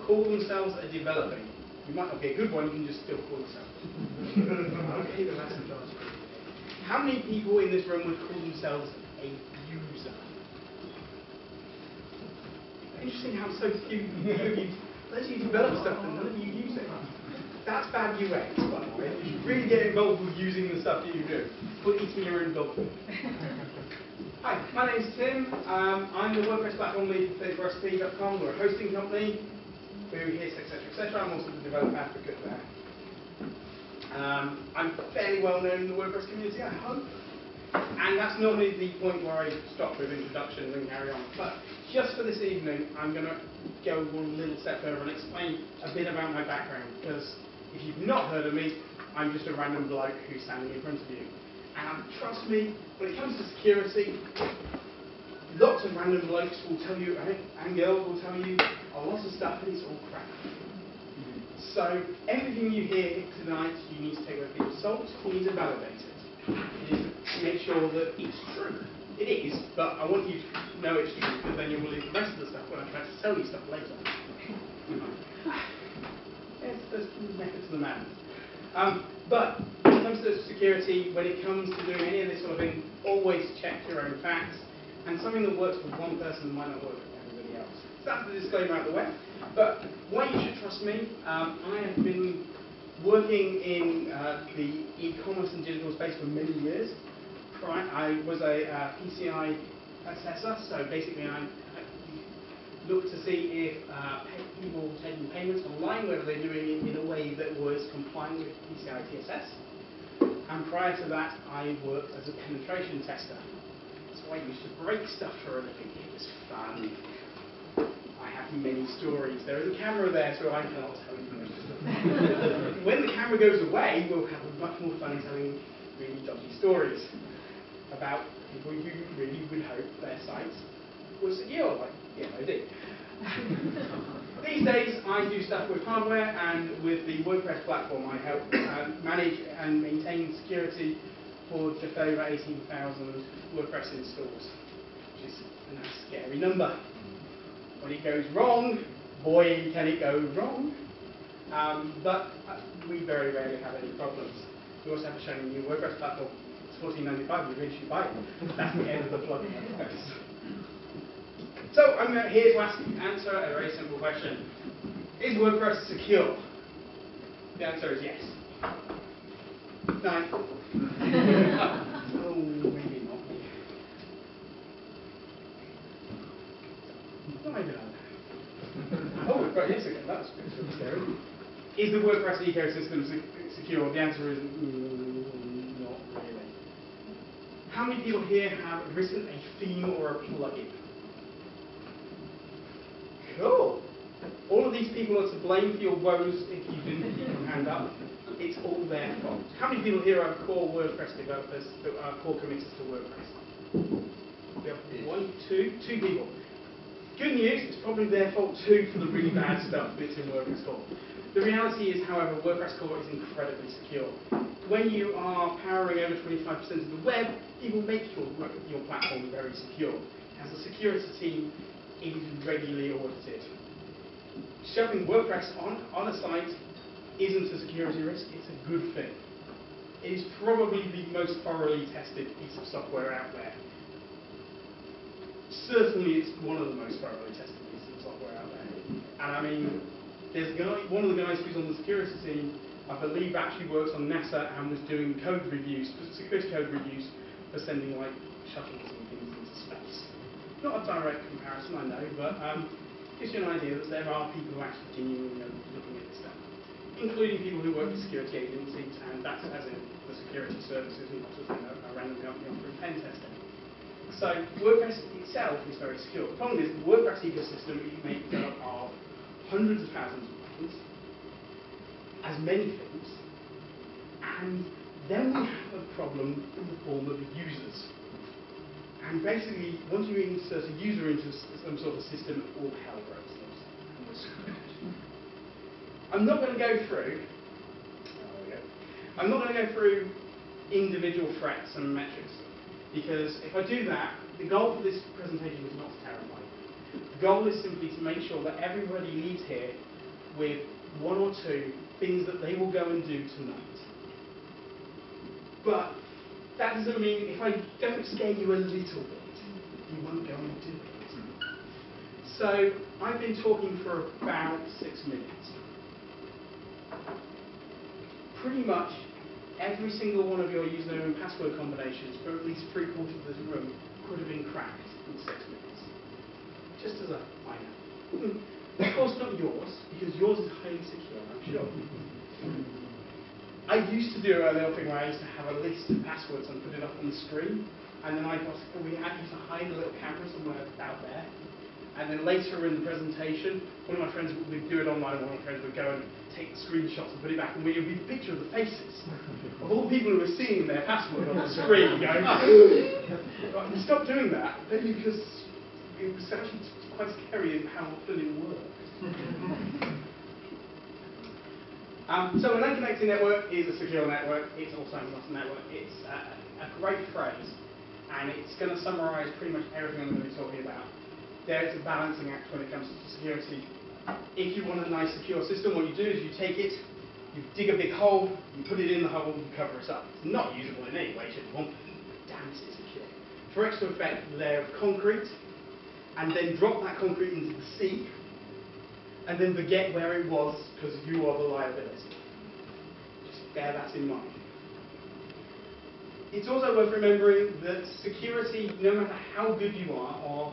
call themselves a developer. You might not be a good one, you can just still call yourself. Okay, but that's a JavaScript. How many people in this room would call themselves a user? Interesting how so few of you, those of you develop stuff and none of you use it. That's bad UX, by the way. You should really get involved with using the stuff that you do. Put eating your own dog food. Hi, my name's Tim. I'm the WordPress platform lead for FitRecipe.com. We're a hosting company. We're here, etc., etc. I'm also the developer advocate there. I'm fairly well known in the WordPress community, I hope. And that's normally the point where I stop with introductions and carry on. But just for this evening, I'm going to go one little step further and explain a bit about my background. Because if you've not heard of me, I'm just a random bloke who's standing in front of you. And trust me, when it comes to security, lots of random blokes will tell you, and girls will tell you, a lot of stuff, and it's all crap. So everything you hear tonight, you need to take with a pinch of salt. You need to validate it. You need to make sure that it's true. It is, but I want you to know it's true, because then you'll believe the rest of the stuff when I try to sell you stuff later. Yes, there's method to the madness. But when it comes to security, when it comes to doing any of this sort of thing, always check your own facts. And something that works for one person might not work for everybody else. So that's the disclaimer out of the way. But why you should trust me, I have been working in the e-commerce and digital space for many years. I was a PCI assessor, so basically I looked to see if people taking payments online, whether they're doing it in a way that was compliant with PCI TSS. And prior to that, I worked as a penetration tester. So I used to break stuff for a living. It was fun. I have many stories. There is a camera there, so I cannot tell you most of them. When the camera goes away, we'll have much more fun telling really dodgy stories about people who really would hope their sites were secure, like the MOD. These days, I do stuff with hardware, and with the WordPress platform, I help manage and maintain security for just over 18,000 WordPress installs, which is a scary number. When it goes wrong, boy, can it go wrong. But we very rarely have any problems. We also have a shiny new WordPress platform. It's $14.95, you really should buy it. That's the end of the plug. So I'm here to answer a very simple question. Is WordPress secure? The answer is yes. No. Oh, maybe not. No, maybe not. Oh, right, yes, again. That's pretty scary. Is the WordPress ecosystem secure? The answer is not really. How many people here have written a theme or a plugin? Cool. All of these people are to blame for your woes if you didn't keep your hand up. It's all their fault. How many people here are core WordPress developers that are core committers to WordPress? We have two people. Good news, it's probably their fault too for the really bad stuff that's in WordPress core. The reality is, however, WordPress core is incredibly secure. When you are powering over 25% of the web, people make your platform very secure. As a security team, it is regularly audited. Shoving WordPress on a site isn't a security risk, it's a good thing. It is probably the most thoroughly tested piece of software out there. Certainly it's one of the most thoroughly tested pieces of software out there. And I mean, there's one of the guys who's on the security team, I believe actually works on NASA and was doing code reviews, security code reviews for sending like shuttles and things into space. Not a direct comparison, I know, but gives you an idea that there are people who actually genuinely are looking at this stuff, including people who work for security agencies, and that's as in the security services, not just a random company offering pen testing. So WordPress itself is very secure. The problem is the WordPress ecosystem is made up of hundreds of thousands of plugins, as many things, and then we have a problem in the form of users. And basically, once you insert a user into some sort of system, all hell breaks loose. I'm not going to go through. I'm not going to go through individual threats and metrics, because if I do that, the goal for this presentation is not to terrify you. The goal is simply to make sure that everybody leaves here with one or two things that they will go and do tonight. But that doesn't mean if I don't scare you a little bit, you won't go and do it. So I've been talking for about 6 minutes. Pretty much every single one of your username and password combinations for at least 3/4 of this room could have been cracked in 6 minutes. Just as a minor. Of course not yours, because yours is highly secure, I'm sure. I used to do a little thing where I used to have a list of passwords and put it up on the screen, and then we had used to hide a little camera somewhere out there. And then later in the presentation, one of my friends would do it online, and one of my friends would go and take the screenshots and put it back, and it would be a picture of the faces of all the people who were seeing their password on the screen, going, right, and stop doing that, maybe because it was actually quite scary how often it worked. So an unconnected network is a secure network. It's also not a network. It's a great phrase, and it's going to summarize pretty much everything I'm going to be talking about. There's a balancing act when it comes to security. If you want a nice secure system, what you do is you take it, you dig a big hole, you put it in the hole, and you cover it up. It's not usable in any way, shape, or form. Damn, it's secure. For extra effect, a layer of concrete, and then drop that concrete into the sea, and then forget where it was because you are the liability. Just bear that in mind. It's also worth remembering that security, no matter how good you are or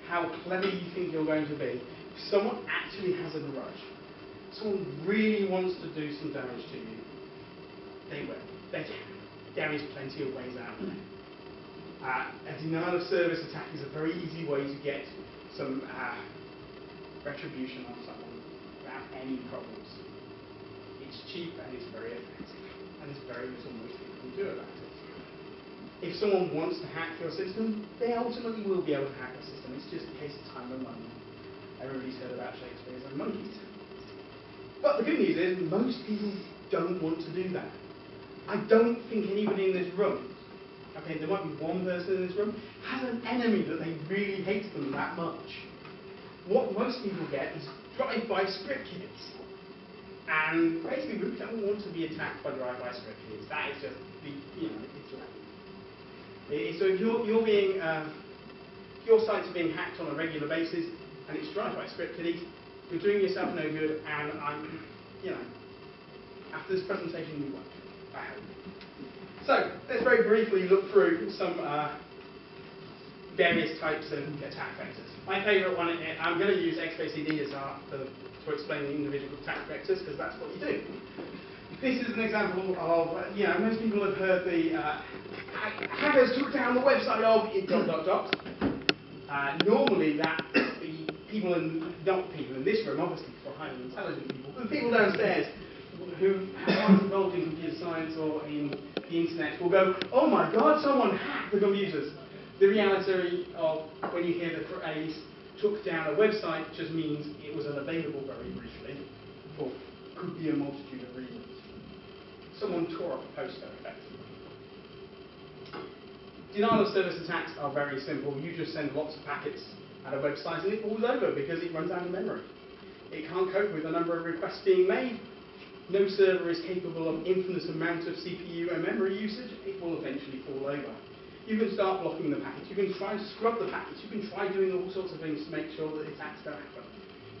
how clever you think you're going to be, if someone actually has a grudge, someone really wants to do some damage to you, they will. They can. There is plenty of ways out there. A denial of service attack is a very easy way to get some retribution on someone without any problems. It's cheap and it's very effective, and there's very little most people can do about it. If someone wants to hack your system, they ultimately will be able to hack the system. It's just a case of time and money. Everybody's heard about Shakespeare's own monkeys. But the good news is, most people don't want to do that. I don't think anybody in this room, okay, there might be one person in this room, has an enemy that they really hate them that much. What most people get is drive-by script kids. And basically, we don't want to be attacked by drive-by script kids. That is just, it's lame. So if you're being, your site's being hacked on a regular basis, and it's drive-by script kiddies, you're doing yourself no good, and after this presentation, you won't, I hope. So, let's very briefly look through some various types of attack vectors. My favourite one, I'm going to use XKCD as to explain the individual attack vectors, because that's what you do. This is an example of, most people have heard the hackers took down the website of ... Normally that not people in this room, obviously for highly intelligent people, but people downstairs who aren't involved in computer science or in the internet will go, oh my god, someone hacked the computers. The reality of when you hear the phrase took down a website just means it was unavailable very briefly, or could be a multitude of reasons. Someone tore up a poster effectively. Denial of service attacks are very simple. You just send lots of packets at a website and it falls over because it runs out of memory. It can't cope with the number of requests being made. No server is capable of infinite amount of CPU and memory usage. It will eventually fall over. You can start blocking the package. You can try to scrub the package. You can try doing all sorts of things to make sure that attacks don't happen.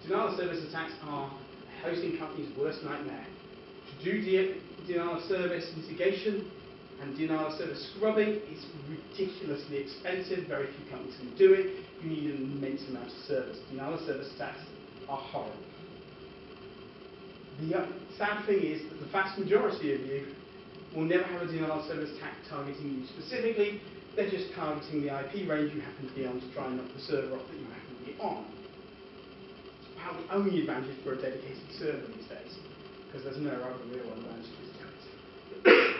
Denial of service attacks are a hosting company's worst nightmare. To do denial of service mitigation and denial of service scrubbing is ridiculously expensive. Very few companies can do it. You need an immense amount of service. Denial of service attacks are horrible. The sad thing is that the vast majority of you will never have a denial of service attack targeting you specifically. They're just targeting the IP range you happen to be on to try and knock the server off that you happen to be on. It's about the only advantage for a dedicated server these days, because there's no other real advantages to it.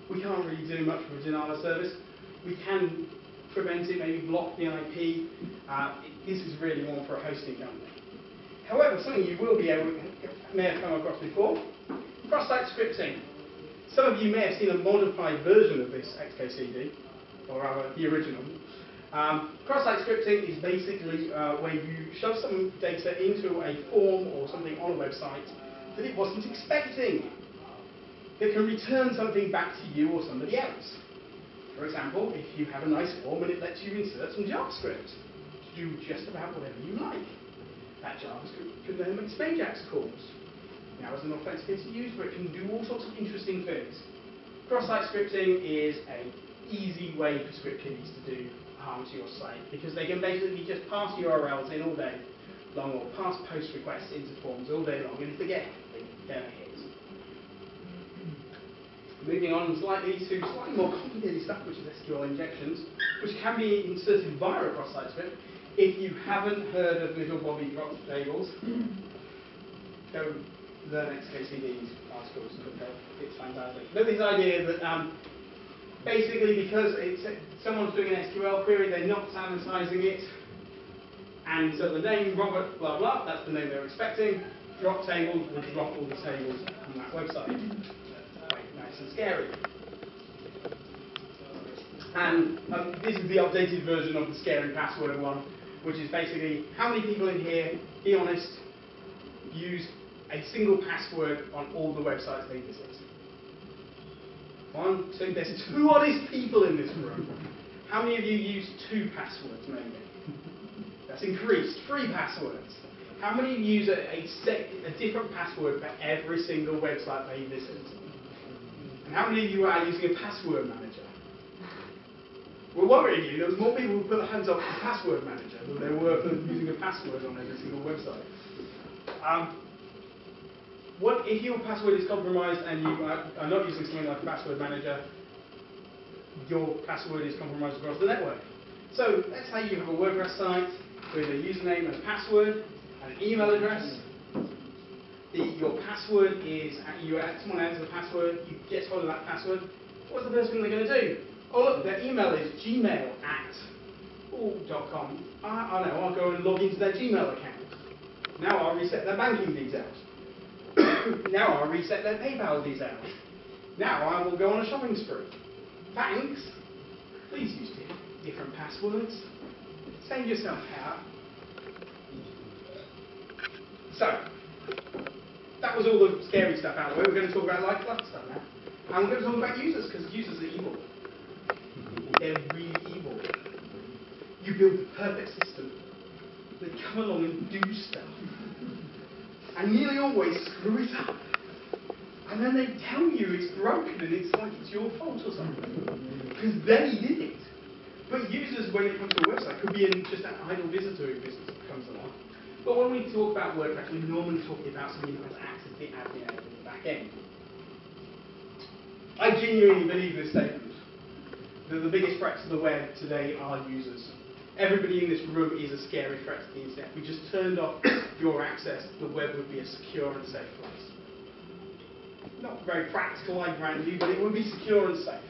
We can't really do much with denial of service. We can prevent it, maybe block the IP. This is really one for a hosting company. However, something you will be may have come across before, cross-site scripting. Some of you may have seen a modified version of this XKCD, or rather the original. Cross-site scripting is basically where you shove some data into a form or something on a website that it wasn't expecting. It can return something back to you or somebody else. For example, if you have a nice form and it lets you insert some JavaScript to do just about whatever you like. That JavaScript could then make Spajax calls. Now as an authenticated user, it can do all sorts of interesting things. Cross-site scripting is an easy way for script kiddies to do harm to your site, because they can basically just pass URLs in all day long or pass post requests into forms all day long, and if they get hit, they're hit. Moving on slightly to slightly more complicated stuff, which is SQL injections, which can be inserted via a cross-site script. If you haven't heard of Little Bobby drop tables, go learn XKCD's articles. It's fantastic. But this idea that basically because someone's doing an SQL query, they're not sanitizing it, and so the name Robert blah blah, that's the name they're expecting. Drop tables will drop all the tables on that website. Quite nice and scary. And this is the updated version of the scary password one, which is basically how many people in here, be honest, use a single password on all the websites they visit. 1, 2, there's 2 honest people in this room. How many of you use 2 passwords maybe? That's increased. 3 passwords. How many of you use a different password for every single website they visit? And how many of you are using a password manager? We're worrying you. There was more people who put their hands up for password manager than there were for using a password on every single website. What if your password is compromised and you are not using something like a password manager? Your password is compromised across the network. So let's say you have a WordPress site with a username and password and an email address. Your password is, someone enters the password, you get hold of that password. What's the first thing they're going to do? Oh look, their email is gmail@, .com. I know, I'll go and log into their Gmail account. Now I'll reset their banking details. Now I'll reset their PayPal details. Now I will go on a shopping spree. Thanks. Please use different passwords. Save yourself out. So, that was all the scary stuff out of the way. We're going to talk about light fluffy stuff now. And we're going to talk about users, because users are evil. They're really evil. You build the perfect system. They come along and do stuff. And nearly always screw it up. And then they tell you it's broken and it's like it's your fault or something. Because they did it. But users, when it comes to a website, could be just an idle visitor who comes along. But when we talk about WordPress, we're normally talking about somebody who has access to the admin area in the back end. I genuinely believe this statement. That the biggest threats to the web today are users. Everybody in this room is a scary threat to the internet. If we just turned off your access, the web would be a secure and safe place. Not very practical, I grant you, but it would be secure and safe.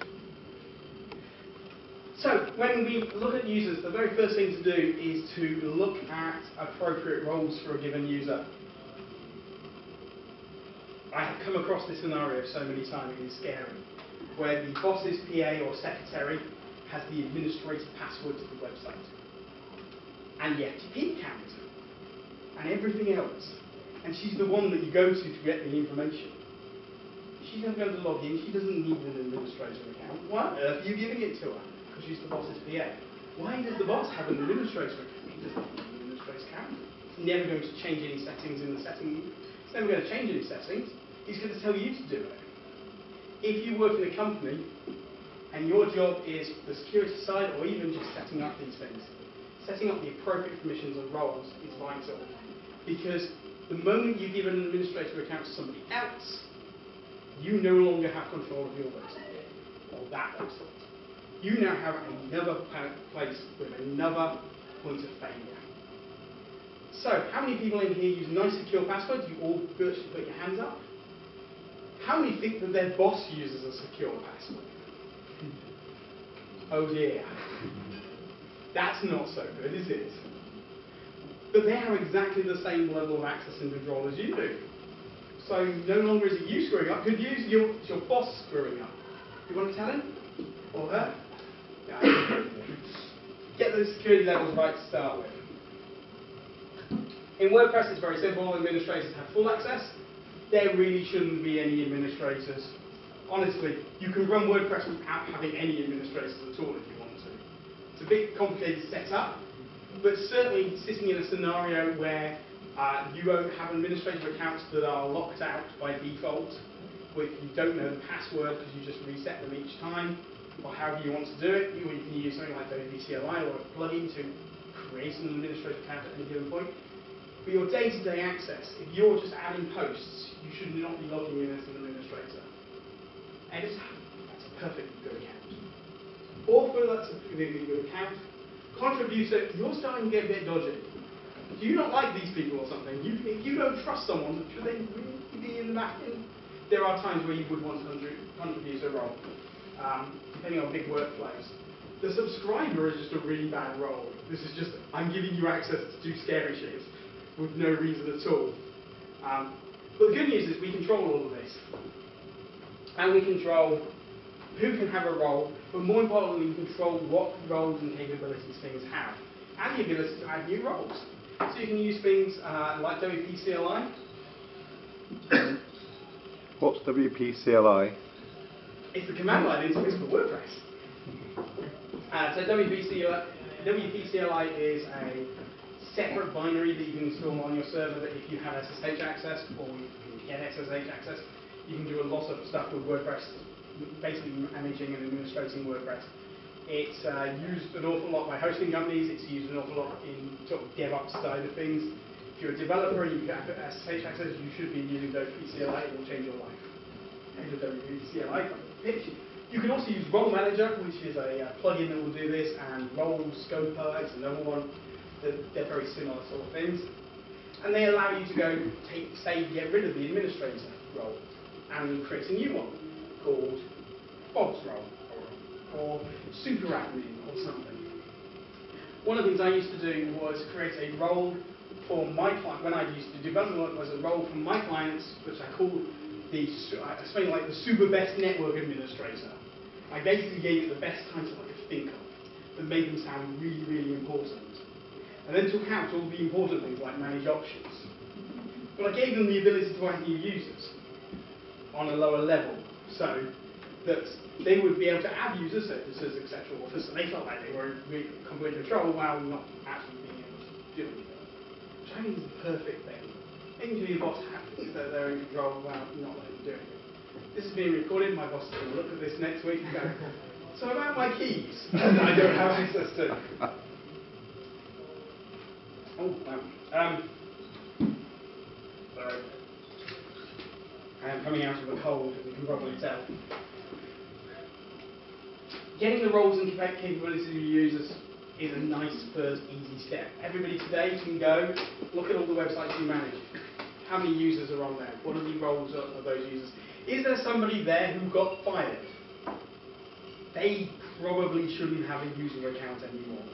So, when we look at users, the very first thing to do is to look at appropriate roles for a given user. I have come across this scenario so many times, it is scary, where the boss's PA or secretary has the administrator password to the website. And yet keep count and everything else. And she's the one that you go to get the information. She's never going to log in, she doesn't need an administrator account. Why on earth are you giving it to her? Because she's the boss's PA. Why does the boss have an administrator account? He doesn't need an administrator account. He's never going to change any settings in the setting. He's never going to change any settings. He's going to tell you to do it. If you work in a company and your job is the security side or even just setting up these things, setting up the appropriate permissions and roles is vital. Because the moment you give an administrator account to somebody else, you no longer have control of your website or that website. You now have another place with another point of failure. So, how many people in here use nice secure passwords? You all virtually put your hands up. How many think that their boss uses a secure password? Oh dear. That's not so good, is it? But they have exactly the same level of access and control as you do. So no longer is it you screwing up, could use it's your boss screwing up. You want to tell him? Or her? get those security levels right to start with. In WordPress, it's very simple. Administrators have full access. There really shouldn't be any administrators. Honestly, you can run WordPress without having any administrators at all if you want to. It's a bit complicated setup, but certainly sitting in a scenario where you won't have administrator accounts that are locked out by default, where you don't know the password because you just reset them each time, or however you want to do it. You can use something like WP-CLI or a plugin to create an administrator account at any given point. For your day-to-day access, if you're just adding posts, you should not be logging in as an administrator. Editor, that's a perfectly good account. Author, that's a really good account. Contributor, you're starting to get a bit dodgy. Do you not like these people or something? If you don't trust someone, should they really be in the back end? There are times where you would want to contribute a role, depending on big workflows. The subscriber is just a really bad role. This is just, I'm giving you access to do scary shit with no reason at all. But the good news is we control all of this. And we control who can have a role, but more importantly, we control what roles and capabilities things have, and the ability to add new roles. So you can use things like WP-CLI. What's WP-CLI? It's the command line interface for WordPress. So WP-CLI is a separate binary that you can install on your server that if you have SSH access, or you can get SSH access, you can do a lot of stuff with WordPress, basically managing and administrating WordPress. It's used an awful lot by hosting companies. It's used an awful lot in sort of DevOps side of things. If you're a developer and you get SSH access, you should be using WP-CLI. It will change your life. And the WP-CLI pitch. You can also use Role Manager, which is a plugin that will do this, and Role Scoper is another one. They're very similar sort of things. And they allow you to go get rid of the administrator role and create a new one called Bob's role or Super Admin or something. One of the things I used to do was create a role for my client. When I used to develop was a role for my clients, which I called something like the Super Best Network Administrator. I basically gave it the best title I could think of that made them sound really, really important. And then took out all the important things like manage options. But I gave them the ability to add new users on a lower level, so that they would be able to add users, services, etc. So they felt like they were in complete control while not actually being able to do anything. Which I think is the perfect thing. Making sure your boss happy that they're in control while not letting them do anything. This is being recorded. My boss is going to look at this next week and go, so about my keys that I don't have access to. Oh, sorry. I am coming out of a cold, as you can probably tell. Getting the roles and capabilities of your users is a nice first easy step. Everybody today can go look at all the websites you manage. How many users are on there? What are the roles of those users? Is there somebody there who got fired? They probably shouldn't have a user account anymore.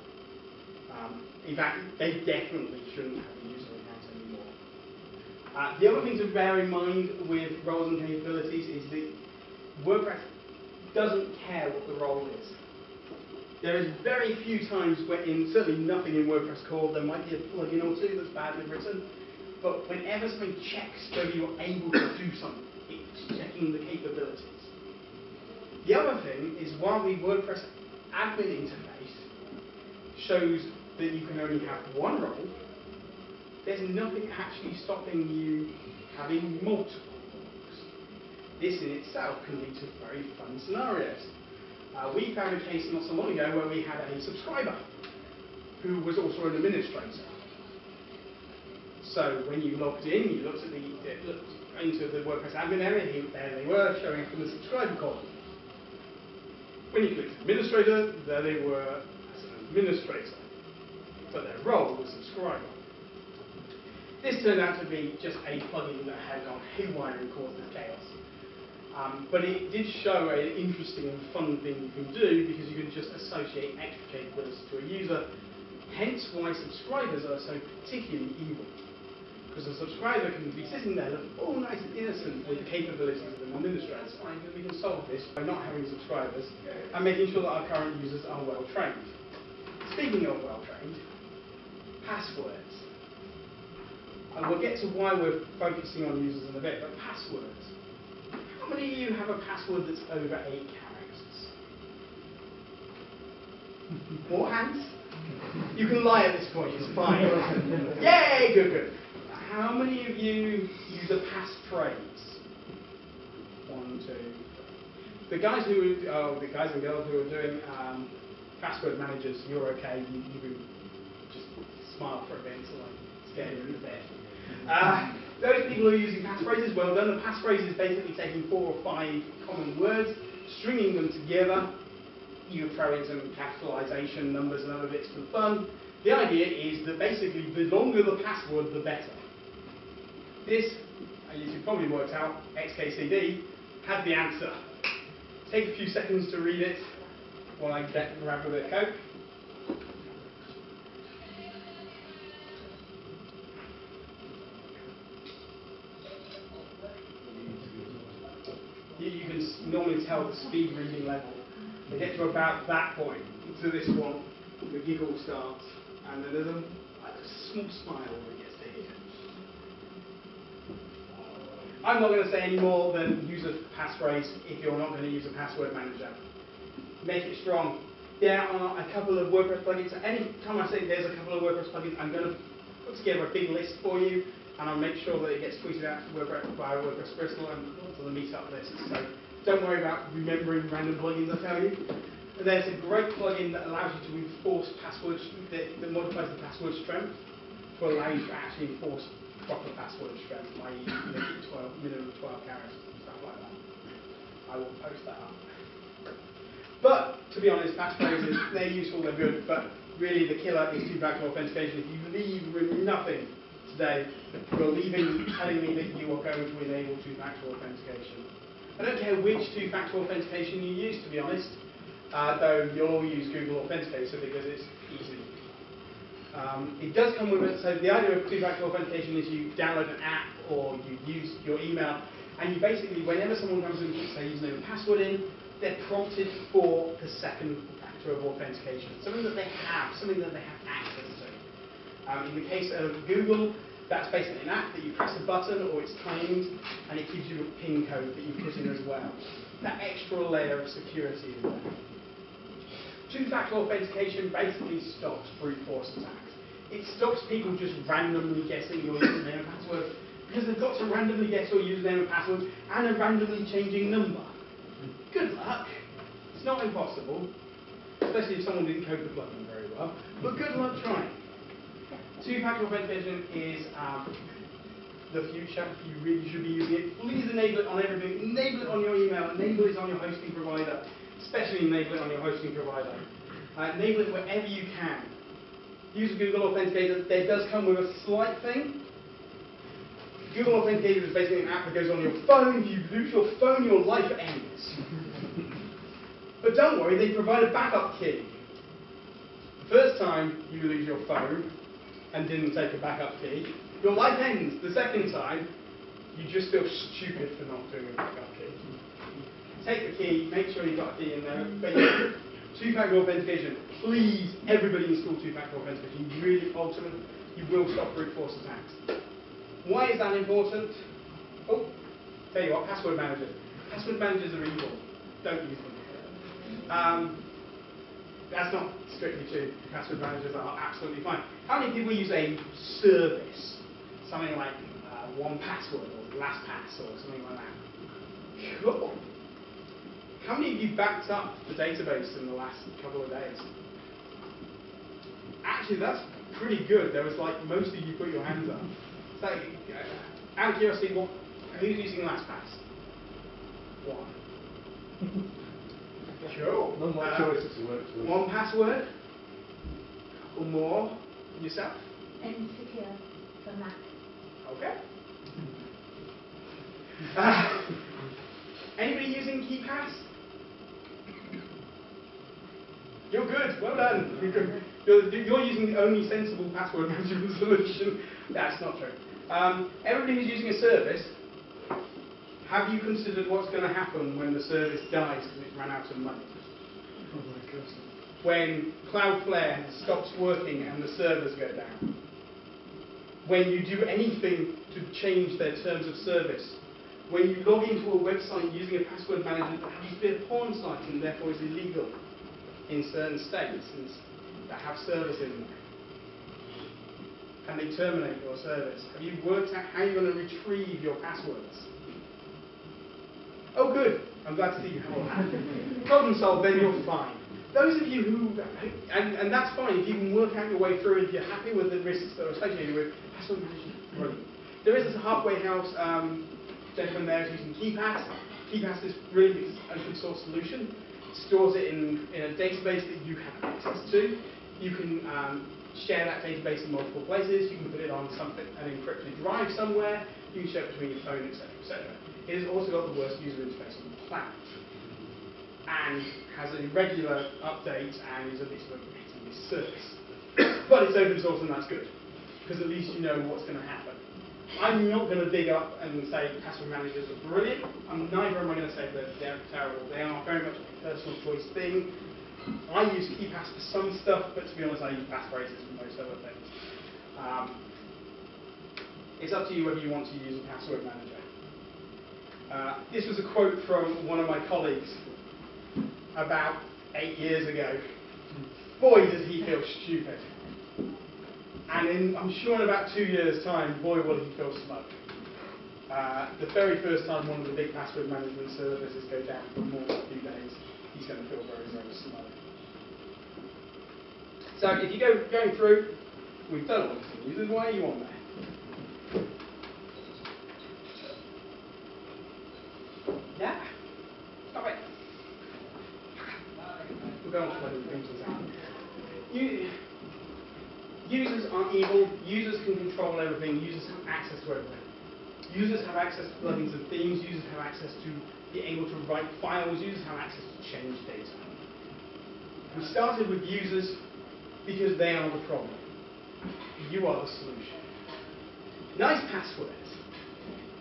In fact, they definitely shouldn't have a user account anymore. The other thing to bear in mind with roles and capabilities is that WordPress doesn't care what the role is. There is very few times where, certainly nothing in WordPress core, there might be a plugin or two that's badly written, but whenever something checks whether you're able to do something, it's checking the capabilities. The other thing is while the WordPress admin interface shows that you can only have one role, there's nothing actually stopping you having multiple roles. This in itself can lead to very fun scenarios. We found a case not so long ago where we had a subscriber who was also an administrator. So when you logged in, you looked into the WordPress admin area, there they were, showing up in the subscriber column. When you clicked administrator, there they were as an administrator, but their role was subscriber. This turned out to be just a plugin that had gone haywire and caused this chaos. But it did show an interesting and fun thing you can do because you can just associate extra capabilities to a user, hence why subscribers are so particularly evil. Because a subscriber can be sitting there looking all nice and innocent with the capabilities of an administrator. So we can solve this by not having subscribers and making sure that our current users are well trained. speaking of well-trained, passwords. And we'll get to why we're focusing on users in a bit, but passwords. How many of you have a password that's over 8 characters? More hands? You can lie at this point, it's fine. Yay, good, good. How many of you use a passphrase? 1, 2, 3. The guys and girls who are doing password managers, you're okay. You can just smile for a bit until I scare you in the bed. Those people who are using passphrases, well done. A passphrase is basically taking 4 or 5 common words, stringing them together. You throw in some capitalization, numbers and other bits for fun. The idea is that basically the longer the password, the better. This, as you probably worked out, XKCD, had the answer. Take a few seconds to read it while I grab a bit of Coke. You can normally tell the speed reading level. They get to about that point, to this one, the giggle starts, and then there's a small smile when it gets to here. I'm not going to say any more than use a passphrase if you're not going to use a password manager. Make it strong. There are a couple of WordPress plugins. Any time I say there's a couple of WordPress plugins, I'm going to put together a big list for you, and I'll make sure that it gets tweeted out to WordPress via WordPress Bristol and to the meetup list. So don't worry about remembering random plugins, I tell you. There's a great plugin that allows you to enforce passwords, that modifies the password strength to allow you to actually enforce proper password strength, i.e. minimum 12 characters and stuff like that. I will post that up. But, to be honest, passphrases, they're useful, they're good, but really the killer is two-factor authentication. If you leave with nothing today, you're leaving telling me that you are going to enable two-factor authentication. I don't care which two-factor authentication you use, to be honest, though you'll all use Google Authenticator because it's easy. It does come with it, so the idea of two-factor authentication is you download an app or you use your email, and you basically, whenever someone comes in and puts their username and password in, they're prompted for the second factor of authentication, something that they have access to. In the case of Google, that's basically an app that you press a button or it's timed and it gives you a PIN code that you put in as well. That extra layer of security is there. Two-factor authentication basically stops brute force attacks. It stops people just randomly guessing your username and password because they've got to randomly guess your username and password and a randomly changing number. Good luck. It's not impossible, especially if someone didn't code the plugin very well, but good luck trying. Two-factor authentication is the future. You really should be using it. Please enable it on everything. Enable it on your email. Enable it on your hosting provider. Especially enable it on your hosting provider. Enable it wherever you can. Use a Google Authenticator. There does come with a slight thing. Google Authenticator is basically an app that goes on your phone. If you lose your phone, your life ends. But don't worry, they provide a backup key. The first time you lose your phone and didn't take a backup key, your life ends. The second time, you just feel stupid for not doing a backup key. Take the key, make sure you've got a key in there. But yeah, two-factor authentication. Please, everybody install two-factor authentication. You really, ultimately, you will stop brute force attacks. Why is that important? Oh, tell you what, password managers. Password managers are evil. Don't use them. That's not strictly true. Password managers are absolutely fine. How many people use a service? Something like 1Password or LastPass or something like that? Cool. How many of you backed up the database in the last couple of days? Actually, that's pretty good. There was like, most of you put your hands up. So, out of curiosity, who's using LastPass? One. Cool. None of my choices work. 1Password? Or more? Yourself? Secure for Mac. Okay. Anybody using KeePass? You're good. Well done. You're good. You're using the only sensible password management solution. That's not true. Everybody who's using a service, have you considered what's going to happen when the service dies because it's run out of money? when Cloudflare stops working and the servers go down. When you do anything to change their terms of service. When you log into a website using a password manager that happens to be a porn site and therefore is illegal in certain states that have servers in there. Can they terminate your service? Have you worked out how you're going to retrieve your passwords? Oh good, I'm glad to see you have all that. Problem solved, then you're fine. Those of you who, and that's fine if you can work out your way through, if you're happy with the risks that are associated with password management, brilliant. There is this halfway house gentleman there is using KeePass. KeePass is really an open source solution. It stores it in a database that you have access to. You can share that database in multiple places. You can put it on an encrypted drive somewhere. You can share it between your phone, etc., etc. It has also got the worst user interface on the planet, and has a regular update and is a bit of a hit-and-miss service. But it's open source and that's good, because at least you know what's going to happen. I'm not going to dig up and say password managers are brilliant. Neither am I going to say that they're terrible. They are very much a personal choice thing. I use KeePass for some stuff, but to be honest, I use passphrases for most other things. It's up to you whether you want to use a password manager. This was a quote from one of my colleagues about 8 years ago. Boy, does he feel stupid. And I'm sure in about 2 years' time, boy, will he feel smug. The very first time one of the big password management services go down for more than a few days, he's going to feel very, very smug. So if you going through, we've done all the users, why are you on there? Yeah? Stop it. We're going to bloody things out. Users aren't evil. Users can control everything. Users have access to everything. Users have access to plugins and themes. Users have access to be able to write files. Users have access to change data. We started with users because they are the problem. You are the solution. Nice passwords.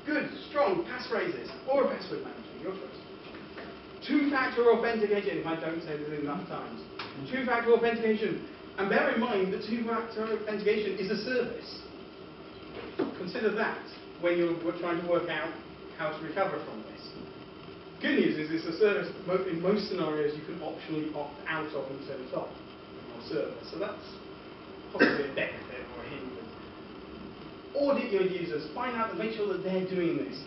Good, strong passphrases, or a password manager, your choice. Two-factor authentication, if I don't say this enough times. Two-factor authentication. And bear in mind that two-factor authentication is a service. Consider that when you're trying to work out how to recover from this. Good news is it's a service that in most scenarios you can optionally opt out of and turn it off on your server. So that's possibly a benefit or a hindrance. Audit your users, find out and make sure that they're doing this.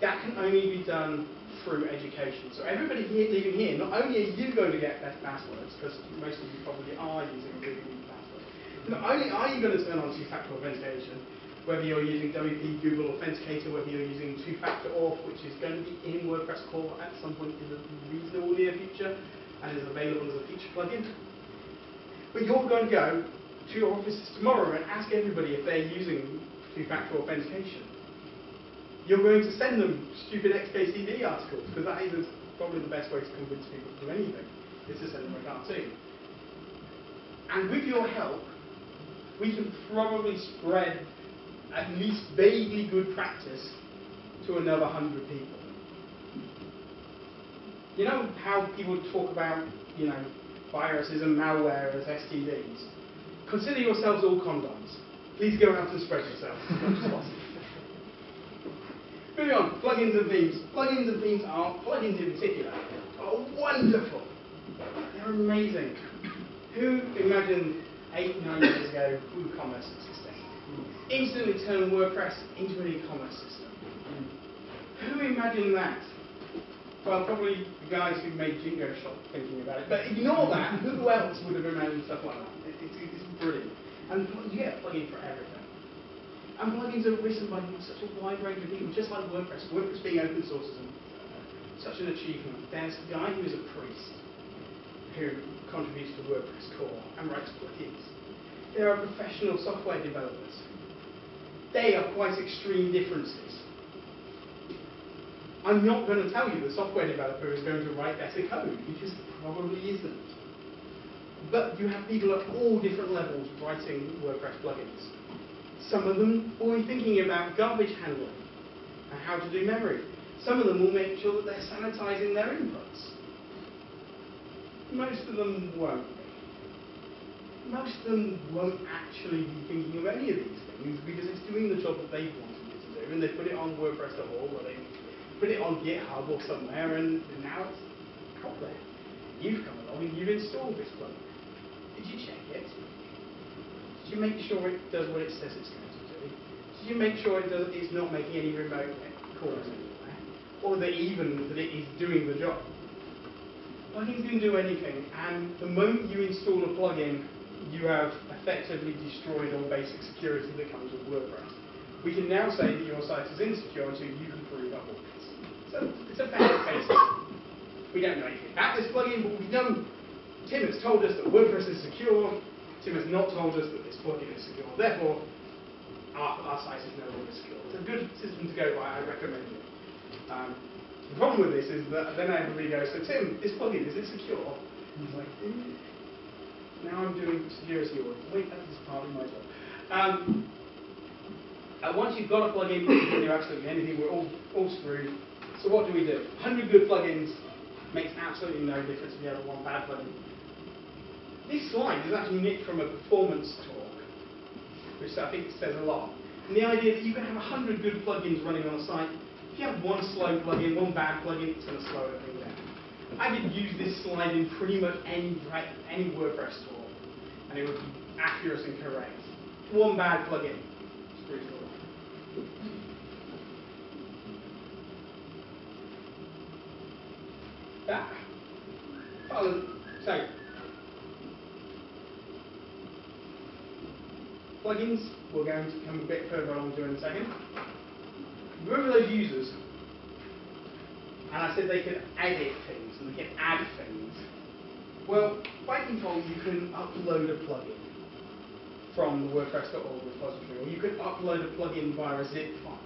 That can only be done through education. So everybody here, leaving here, not only are you going to get best passwords, because most of you probably are using a really weak password, not only are you going to turn on two-factor authentication, whether you're using WP Google Authenticator, whether you're using two-factor auth, which is going to be in WordPress core at some point in the reasonable near future, and is available as a feature plugin, but you're going to go to your offices tomorrow and ask everybody if they're using two-factor authentication. You're going to send them stupid XKCD articles, because that is probably the best way to convince people to do anything, is to send them a cartoon. And with your help, we can probably spread at least vaguely good practice to another 100 people. You know how people talk about, viruses and malware as STDs? Consider yourselves all condoms. Please go out and spread yourself as much as possible. Moving on, plugins and themes. Plugins and themes plugins in particular, are wonderful. They're amazing. Who imagined 8-9 years ago WooCommerce existing? Instantly turn WordPress into an e-commerce system. Who imagined that? Well, probably the guys who made Jingo Shop thinking about it. But ignore that. Who else would have imagined stuff like that? It's brilliant. And you get a plugin for everything. And plugins are written by such a wide range of people, just like WordPress. WordPress being open source is such an achievement. There's a guy who is a priest who contributes to WordPress core and writes plugins. There are professional software developers. They are quite extreme differences. I'm not going to tell you the software developer is going to write better code, because it probably isn't. But you have people at all different levels writing WordPress plugins. Some of them will be thinking about garbage handling and how to do memory. Some of them will make sure that they're sanitizing their inputs. Most of them won't. Most of them won't actually be thinking of any of these things because it's doing the job that they wanted it to do, and they put it on WordPress.org or they put it on GitHub or somewhere, and now it's out there. You've come along and you've installed this plugin. Did you check it? Did you make sure it does what it says it's going to do? Did you make sure it's not making any remote calls anywhere? Or that it is doing the job? Plugins can do anything, and the moment you install a plugin, you have effectively destroyed all basic security that comes with WordPress. We can now say that your site is insecure until you can prove otherwise. So it's a fair case. We don't know anything about this plugin, but we know Tim has told us that WordPress is secure. Tim has not told us that this plugin is secure. Therefore, our site is no longer secure. It's a good system to go by. I recommend it. The problem with this is that then everybody goes, so Tim, this plugin, is it secure? And he's like, now I'm doing security audit. Wait, that is partly my job. Once you've got a plugin, you can do absolutely anything. We're all screwed. So what do we do? 100 good plugins makes absolutely no difference if you have one bad plugin. This slide is actually nicked from a performance talk, which I think says a lot. And the idea that you can have 100 good plugins running on a site. If you have one slow plugin, one bad plugin, it's going to slow everything down. I could use this slide in pretty much any WordPress talk, and it would be accurate and correct. One bad plugin. It's pretty cool. So, plugins, we're going to come a bit further along to in a second. Remember those users? And I said they could edit things and they can add things. Well, by default, you can upload a plugin from the WordPress.org repository, or you can upload a plugin via a zip file,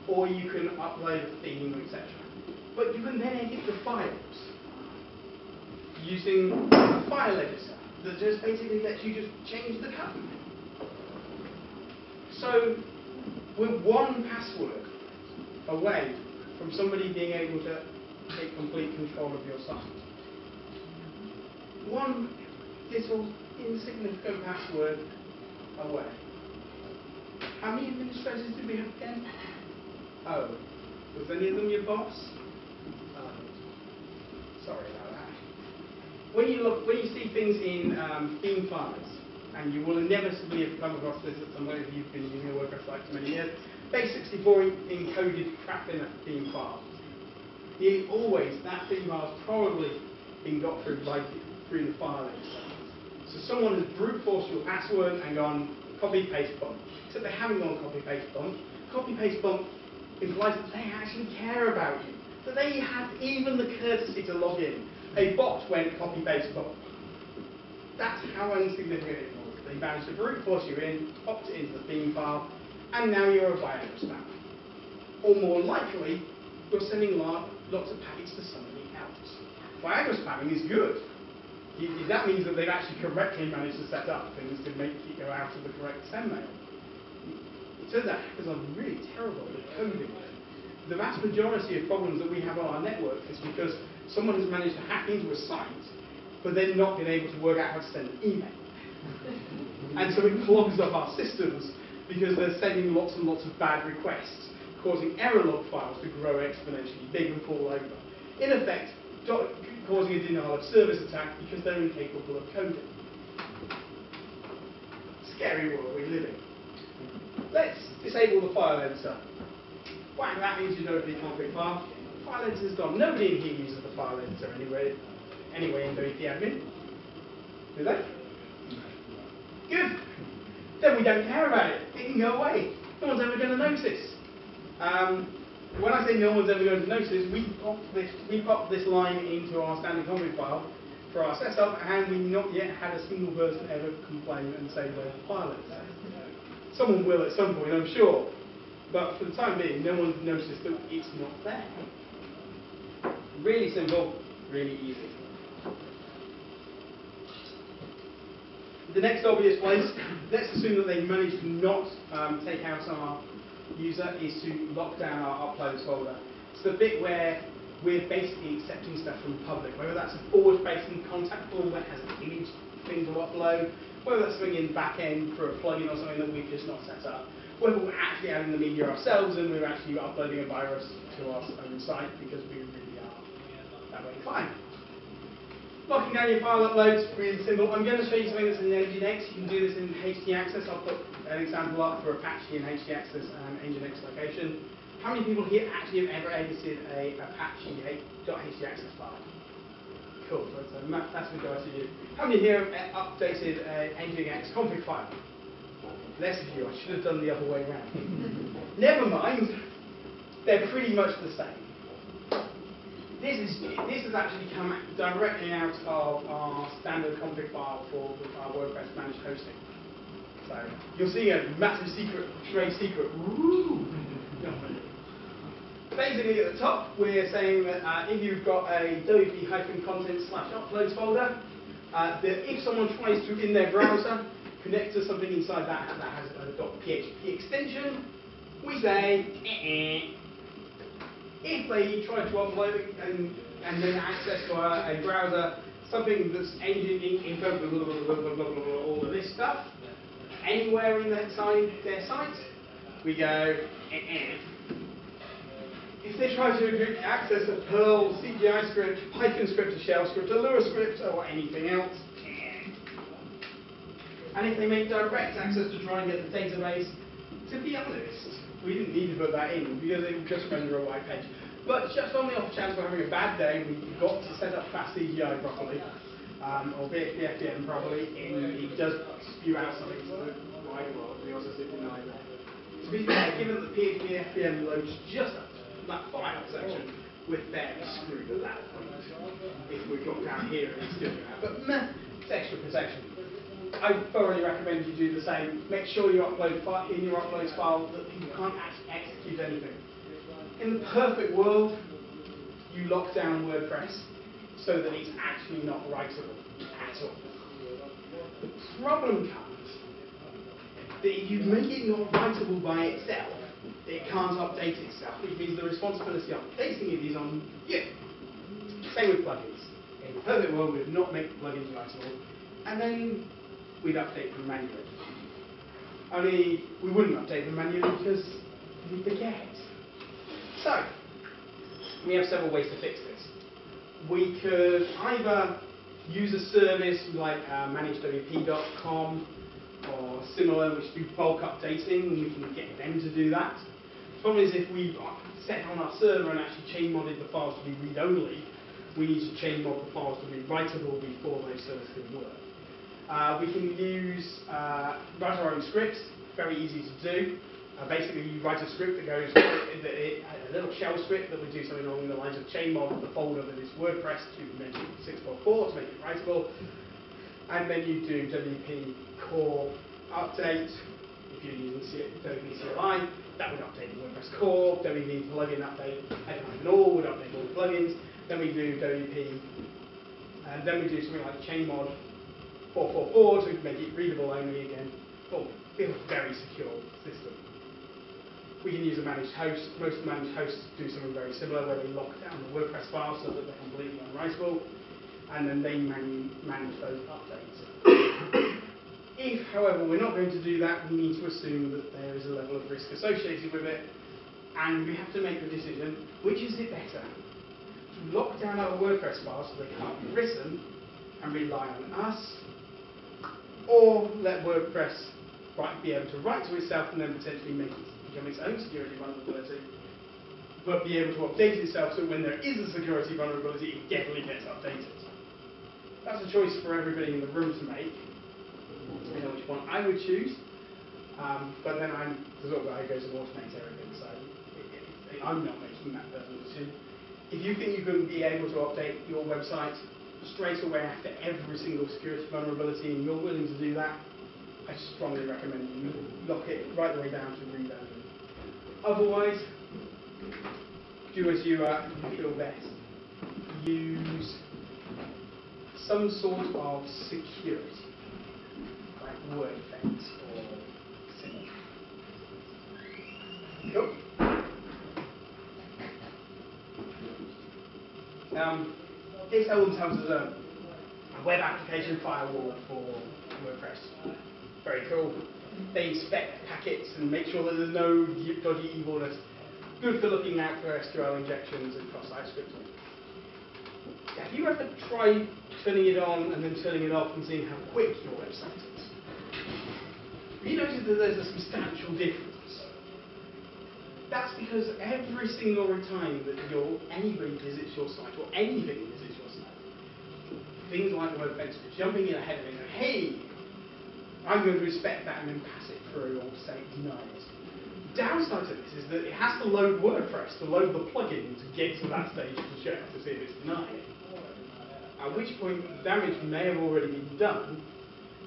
or you can upload a theme, etc. But you can then edit the files using a file editor that just basically lets you just change the code. So we're one password away from somebody being able to take complete control of your site. One little insignificant password away. How many administrators did we have again? Oh, was any of them your boss? Sorry about that. When you see things in theme files, and you will inevitably have come across this at some point if you've been using a WordPress site for many years, base64 encoded crap in a theme file. Nearly always, that theme file has probably been got through the file editor. So someone has brute forced your password and gone copy paste bump. Except they haven't gone copy paste bump. Copy paste bump implies that they actually care about you. That they have even the courtesy to log in. A bot went copy paste bump. That's how insignificant it was. They managed to brute force you in, popped it into the theme file, and now you're a Viagra spammer. Or more likely, you're sending lots of packets to somebody else. Viagra spamming is good. That means that they've actually correctly managed to set up things to make it go out to the correct send mail. It turns out hackers are really terrible at coding. The vast majority of problems that we have on our network is because someone has managed to hack into a site, but then not been able to work out how to send an email. And so it clogs up our systems because they're sending lots and lots of bad requests, causing error log files to grow exponentially big and fall over. In effect, causing a denial of service attack because they're incapable of coding. Scary world we live in. Let's disable the file editor. Whack, that means you don't deconfig file. File editor's gone. Nobody in here uses the file editor anyway underneath the admin. Do they? Good. Then we don't care about it. It can go away. No one's ever going to notice. When I say no one's ever going to notice, we popped this line into our standard config file for our setup, and we've not yet had a single person ever complain and say the file editor. Someone will at some point, I'm sure. But for the time being, no one's noticed that it's not there. Really simple, really easy. The next obvious place, let's assume that they've managed to not take out our user, is to lock down our uploads folder. It's the bit where we're basically accepting stuff from the public, whether that's a forward-facing contact form that has an image thing to upload, whether that's something in the back end for a plugin or something that we've just not set up, whether we're actually adding the media ourselves and we're actually uploading a virus to our own site because we really are that way inclined. Locking down your file uploads, really simple. I'm going to show you something that's in Nginx. You can do this in htaccess. I'll put an example up for Apache and htaccess and Nginx location. How many people here actually have ever edited a Apache.htaccess file? Cool, so that's the majority of you. How many here have updated a Nginx config file? Less of you. I should have done the other way around. Never mind. They're pretty much the same. This has actually come directly out of our standard config file for our WordPress managed hosting. So you're seeing a massive secret, trade secret. Woo! Basically, at the top, we're saying that if you've got a wp-content/uploads folder, that if someone tries to, in their browser, connect to something inside that has a .php extension, we say, If they try to upload it and then access via a browser something that's info, all of this stuff, anywhere in their site, we go, If they try to access a Perl, CGI script, Python script, a shell script, a Lua script, or anything else, and if they make direct access to try and get the database, to be honest, we didn't need to put that in because it would just render a white page. But just on the off chance we're having a bad day, we forgot to set up fast CGI properly, or BFDM properly, and it does spew out something to the wider world. We also sit deny that. To be fair, given that PHP FPM loads just up that file section, we're fairly screwed at that point. If we got down here and it's doing that. But meh, it's extra protection. I thoroughly recommend you do the same. Make sure you upload in your uploads file that you can't actually execute anything. In the perfect world, you lock down WordPress so that it's actually not writable at all. The problem comes that if you make it not writable by itself, it can't update itself, which means the responsibility of updating it is on you. Same with plugins. In the perfect world, we'd not make the plugins writable, and then we'd update them manually. Only we wouldn't update them manually because we forget. So, we have several ways to fix this. We could either use a service like managedwp.com or similar, which do bulk updating, and we can get them to do that. The problem is if we set on our server and actually chain modded the files to be read-only, we need to chain mod the files to be writable before those servers can work. We can write our own scripts, very easy to do. Basically, you write a script that goes, a little shell script that would do something along the lines of chain mod the folder that is WordPress to make it 6.4 to make it writable. And then you do WP core update. If you're using WP CLI, that would update the WordPress core. WP plugin update, all would update all the plugins. Then we do WP, and then we do something like chain mod 444 to make it readable only again. Well, it's a very secure system. We can use a managed host. Most managed hosts do something very similar where they lock down the WordPress files so that they're completely unwritable, and then they manage those updates. If, however, we're not going to do that, we need to assume that there is a level of risk associated with it, and we have to make the decision, which is it better? To lock down our WordPress files so they can't be written and rely on us, or let WordPress be able to write to itself and then potentially become its own security vulnerability, but be able to update itself so when there is a security vulnerability, it definitely gets updated. That's a choice for everybody in the room to make. I know which one I would choose, but then I'm the sort of guy who goes and automates everything, so I'm not making that personal decision. If you think you're going to be able to update your website straight away after every single security vulnerability and you're willing to do that, I strongly recommend you lock it right the way down to read only. Otherwise, do as you feel best. Use some sort of security, like WordFence or similar. Cool. they sell themselves as a web application firewall for WordPress. Very cool. They inspect packets and make sure that there's no dodgy evilness. Good for looking out for SQL injections and cross-site scripting. Have you ever tried turning it on and then turning it off and seeing how quick your website is? Have you noticed that there's a substantial difference? That's because every single time that anybody visits your site, or anything visits your site, things like WordPress are jumping in ahead of it and going, hey, I'm going to inspect that and then pass it through or say deny it. The downside to this is that it has to load WordPress to load the plugin to get to that stage to check to see if it's denied. At which point the damage may have already been done,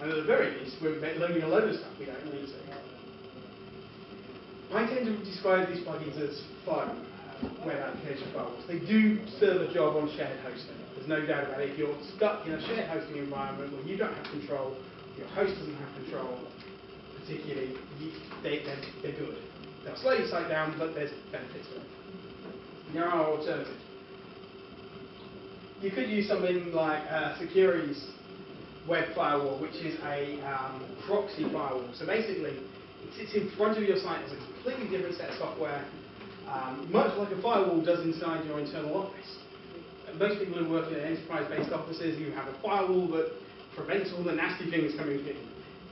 and at the very least we're loading a load of stuff we don't need to. I tend to describe these plugins as fun web application firewalls. They do serve a job on shared hosting. There's no doubt about it. If you're stuck in a shared hosting environment where you don't have control, your host doesn't have control, particularly, they're good. They'll slow your site down, but there's benefits to them. There are alternatives. You could use something like Security's web firewall, which is a proxy firewall. So basically, it sits in front of your site as a completely different set of software, much like a firewall does inside your internal office. Most people who work in enterprise-based offices, you have a firewall that prevents all the nasty things coming in.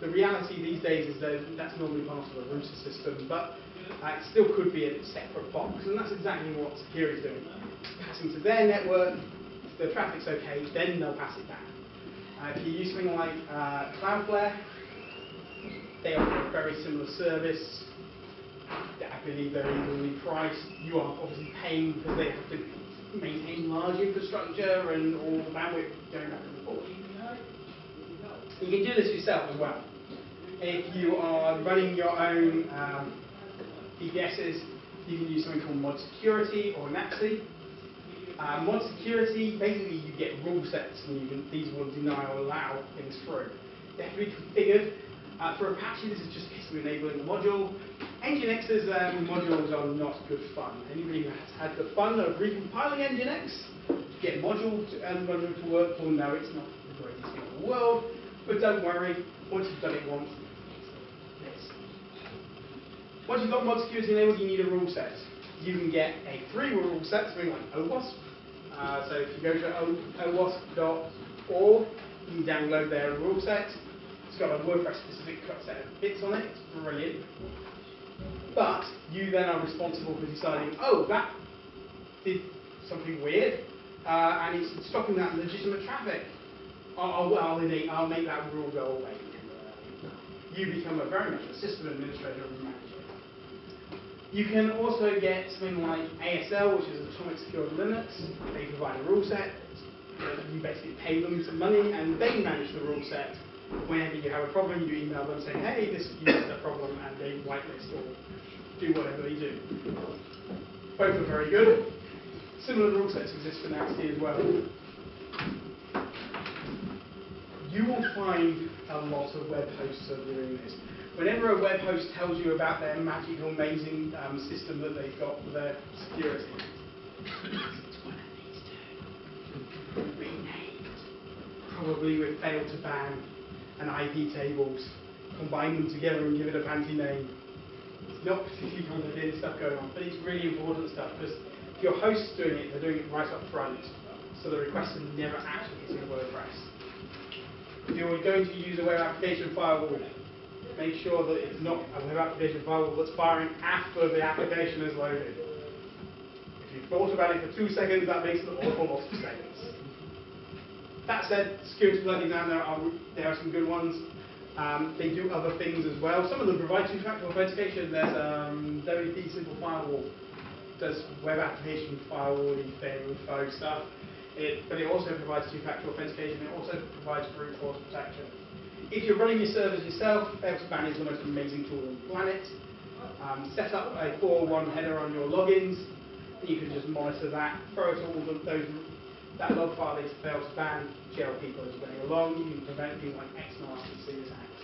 The reality these days is that that's normally part of a router system, but it still could be a separate box, and that's exactly what Security is doing. It's passing to their network. If the traffic's okay, then they'll pass it back. If you use something like Cloudflare, they offer a very similar service. I believe they're evenly priced. You are obviously paying because they have to maintain large infrastructure and all the bandwidth going back and forth. You can do this yourself as well. If you are running your own VPSs, you can use something called Mod Security or NAPSI. Mod Security, basically you get rule sets and these will deny or allow things through. They have to be configured. For Apache, this is just basically enabling the module. Nginx's modules are not good fun. Anybody who has had the fun of recompiling Nginx to get module to work for, no, it's not the greatest thing in the world. But don't worry, once you've done it once, it's this. Once you've got Mod Security enabled, you need a rule set. You can get a free rule set, something like OWASP. So if you go to owasp.org, you can download their rule set. It's got a WordPress-specific set of bits on it. It's brilliant. But you then are responsible for deciding, oh, that did something weird, and it's stopping that legitimate traffic. I'll make that rule go away. You become very much a system administrator and manager. You can also get something like ASL, which is Atomic Secure Linux. They provide a rule set. You basically pay them some money, and they manage the rule set. Whenever you have a problem, you email them saying, hey, this is a problem, and they whitelist or do whatever they do. Both are very good. Similar rule sets exist for NAPSI as well. You will find a lot of web hosts are doing this. Whenever a web host tells you about their magical, amazing system that they've got for their security, it's one of these two. Renamed. Probably with failed to ban and IP tables. Combine them together and give it a fancy name. It's not particularly complicated stuff going on, but it's really important stuff because if your host's doing it, they're doing it right up front, so the request is never actually hitting WordPress. If you're going to use a web application firewall, make sure that it's not a web application firewall that's firing after the application is loaded. If you've thought about it for 2 seconds, that makes an awful lot of sense. That said, security plugins out there are some good ones. They do other things as well. Some of them provide two-factor authentication. There's WP Simple Firewall. Does web application firewall info stuff. But it also provides two-factor authentication. It also provides brute force protection. If you're running your servers yourself, Fail2Ban is the most amazing tool on the planet. Set up a 401 header on your logins. You can just monitor that, throw it all that log file is Fail2Ban, jail people as you're going along. You can prevent things like XNASTC attacks.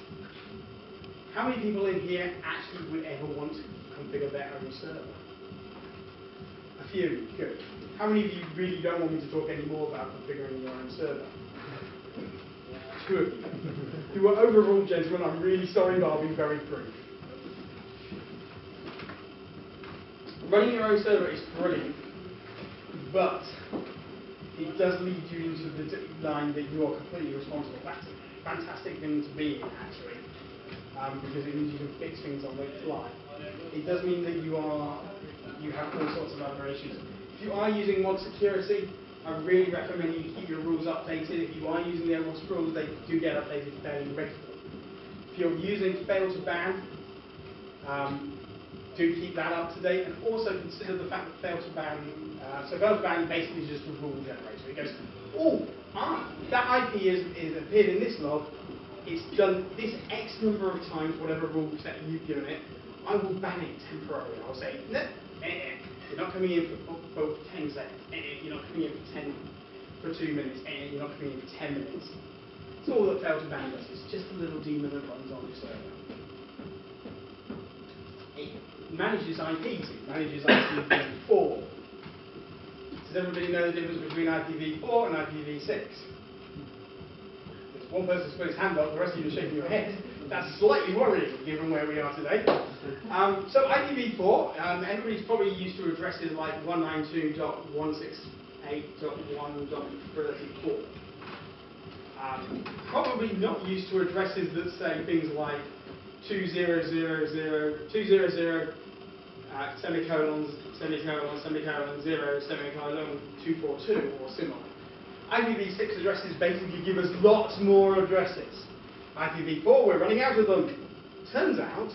How many people in here actually would ever want to configure their own server? A A few, good. How many of you really don't want me to talk any more about configuring your own server? 2 of you. You were overruled, gentlemen. I'm really sorry, but I'll be very brief. Running your own server is brilliant, but it does lead you into the line that you are completely responsible. That's a fantastic thing to be in, actually, because it means you can fix things on the fly. It does mean that you have all sorts of other issues. If you are using mod security, I really recommend you keep your rules updated. If you are using the OWASP rules, they do get updated fairly regularly. If you're using fail to ban, do keep that up to date, and also consider the fact that fail to ban. So fail to ban basically is just a rule generator. It goes, that IP is appeared in this log. It's done this X number of times, whatever rule set you've given it. I will ban it temporarily. I'll say, no, you're not coming in for 10 seconds. You're not coming in for 2 minutes. You're not coming in for 10 minutes. It's all that fail to ban does. It's just a little daemon that runs on your server. It manages IPs. It manages IPv4. Does everybody know the difference between IPv4 and IPv6? There's one person's put his hand up, the rest of you are shaking your head. That's slightly worrying given where we are today. So IPv4, everybody's probably used to addresses like 192.168.1.34. Probably not used to addresses that say things like 2000, semicolons, semicolon, semicolon, 0, semicolon, 242 or similar. IPv6 addresses basically give us lots more addresses. IPv4, we're running out of them. Turns out,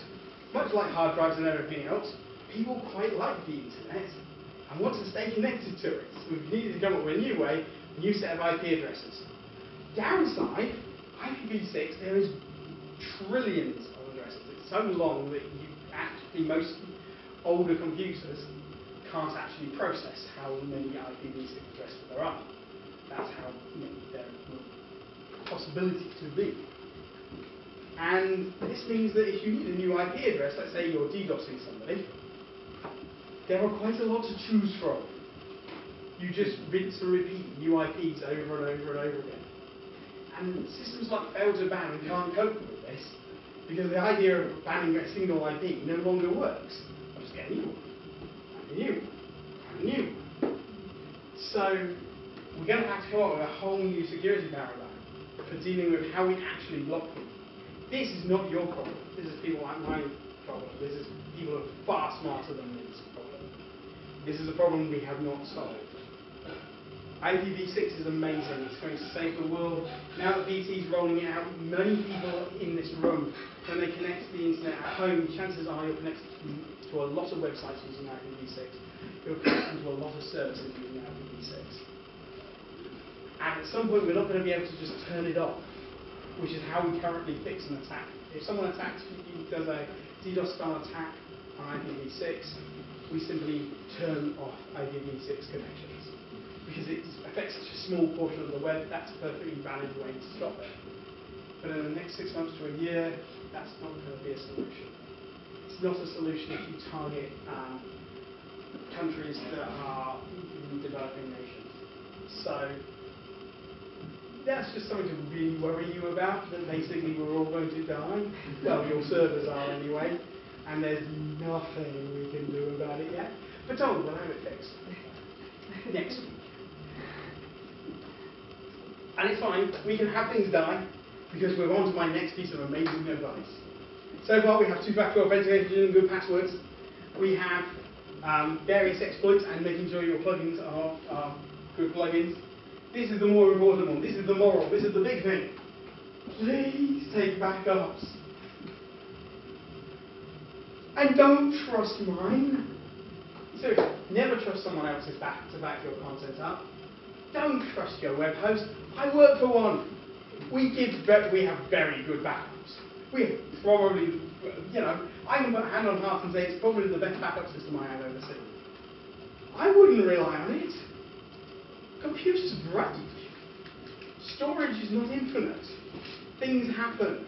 much like hard drives and everything else, people quite like the internet and want to stay connected to it. So we've needed to come up with a new way, a new set of IP addresses. Downside, IPv6, there is trillions of addresses. It's so long that most older computers can't actually process how many IPv6 addresses there are. That's how many there are possibility to be. And this means that if you need a new IP address, let's say you're DDoSing somebody, there are quite a lot to choose from. You just rinse and repeat new IPs over and over and over again. And systems like fail to ban can't cope with this, because the idea of banning a single IP no longer works. I'll just get a new one, and a new one, and a new one. So we're going to have to come up with a whole new security paradigm for dealing with how we actually block them. This is not your problem. This is people like my problem. This is people who are far smarter than this problem. This is a problem we have not solved. IPv6 is amazing. It's going to save the world. Now that BT is rolling it out, many people in this room, when they connect to the internet at home, chances are you're connected to a lot of websites using IPv6. You're connected to a lot of services using IPv6. And at some point, we're not going to be able to just turn it off, which is how we currently fix an attack. If someone does a DDoS style attack on IPv6, we simply turn off IPv6 connections. Because it affects such a small portion of the web, that's a perfectly valid way to stop it. But in the next 6 months to a year, that's not going to be a solution. It's not a solution if you target countries that are developing nations. So that's just something to really worry you about, that basically we're all going to die. Well, your servers are anyway, and there's nothing we can do about it yet. But don't, we'll have it fixed next week. And it's fine, we can have things die, because we're on to my next piece of amazing advice. So far we have two-factor authentication and good passwords. We have various exploits and making sure your plugins are good plugins. This is the more important one, this is the moral, this is the big thing. Please take backups. And don't trust mine. Seriously, never trust someone else's to back your content up. Don't trust your web host. I work for one. We have very good backups. We probably, I can put a hand on heart and say it's probably the best backup system I have ever seen. I wouldn't rely on it. Computers break. Storage is not infinite. Things happen.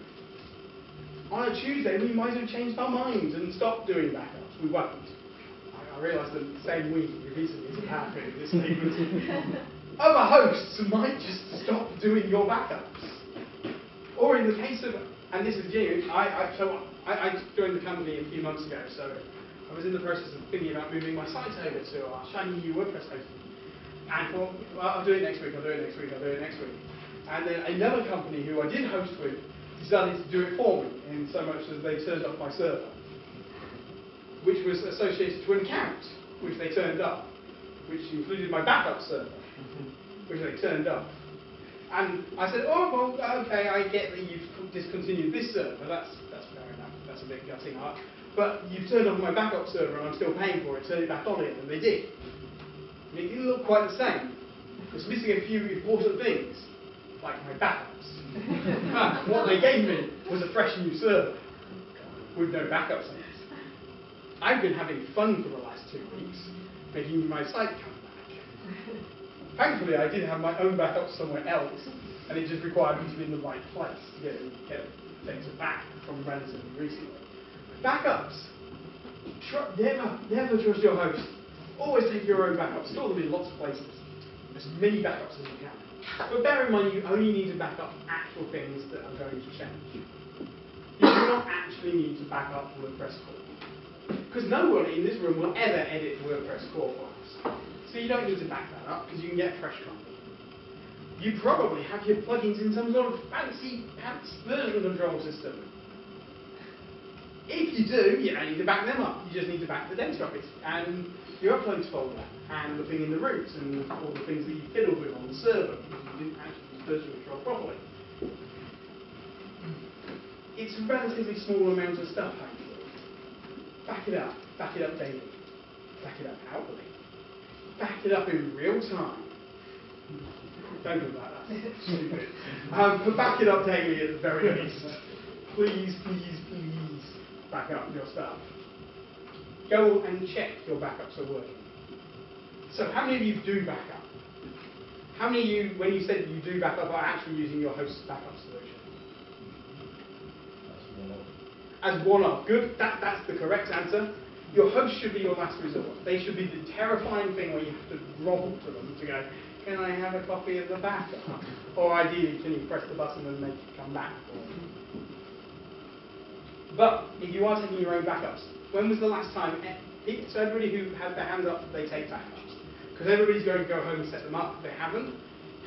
On a Tuesday, we might have changed our minds and stopped doing backups. We won't. I realised that the same week it recently is a PowerPoint with this statement. Other hosts might just stop doing your backups. Or in the case of, and this is genuine, I joined the company a few months ago, so I was in the process of thinking about moving my site over to our shiny new WordPress hosting. And thought, well, I'll do it next week, I'll do it next week, I'll do it next week. And then another company who I did host with decided to do it for me, in so much as they turned off my server, which was associated to an account, which they turned up, which included my backup server, which they turned off. And I said, oh, well, okay, I get that you've discontinued this server, that's fair enough, that's a bit gutting, but you've turned off my backup server and I'm still paying for it, turn it back on again, and they did. And it didn't look quite the same. It was missing a few important things, like my backups. But what they gave me was a fresh new server with no backups on it. I've been having fun for the last 2 weeks, making my site come back. Thankfully, I did have my own backups somewhere else, and it just required me to be in the right place to get things back from relatively recently. Backups. Never trust your host. Always take your own backups. Store them in lots of places. As many backups as you can. But bear in mind, you only need to back up actual things that are going to change. You do not actually need to back up WordPress core. Because no one in this room will ever edit WordPress core files. So you don't need to back that up, because you can get a fresh copy. You probably have your plugins in some sort of fancy pants version control system. If you do, you don't need to back them up. You just need to back the data up and your uploads folder and the thing in the root and all the things that you fiddled with on the server because you didn't actually use version control properly. It's a relatively small amount of stuff, hopefully. Back it up daily. Back it up hourly. Back it up in real time. Don't do that, that's stupid. But back it up daily at the very least. Please, please, please back up your stuff. Go and check your backups are working. So how many of you do backup? How many of you, when you said you do backup, are actually using your host's backup solution? As one of. Good, that's the correct answer. Your host should be your last resort. They should be the terrifying thing where you have to grovel to them to go, can I have a copy of the backup? Or ideally, can you press the button and make it come back for you? But if you are taking your own backups, when was the last time? So everybody who has their hands up, they take backups. Because everybody's going to go home and set them up. If they haven't,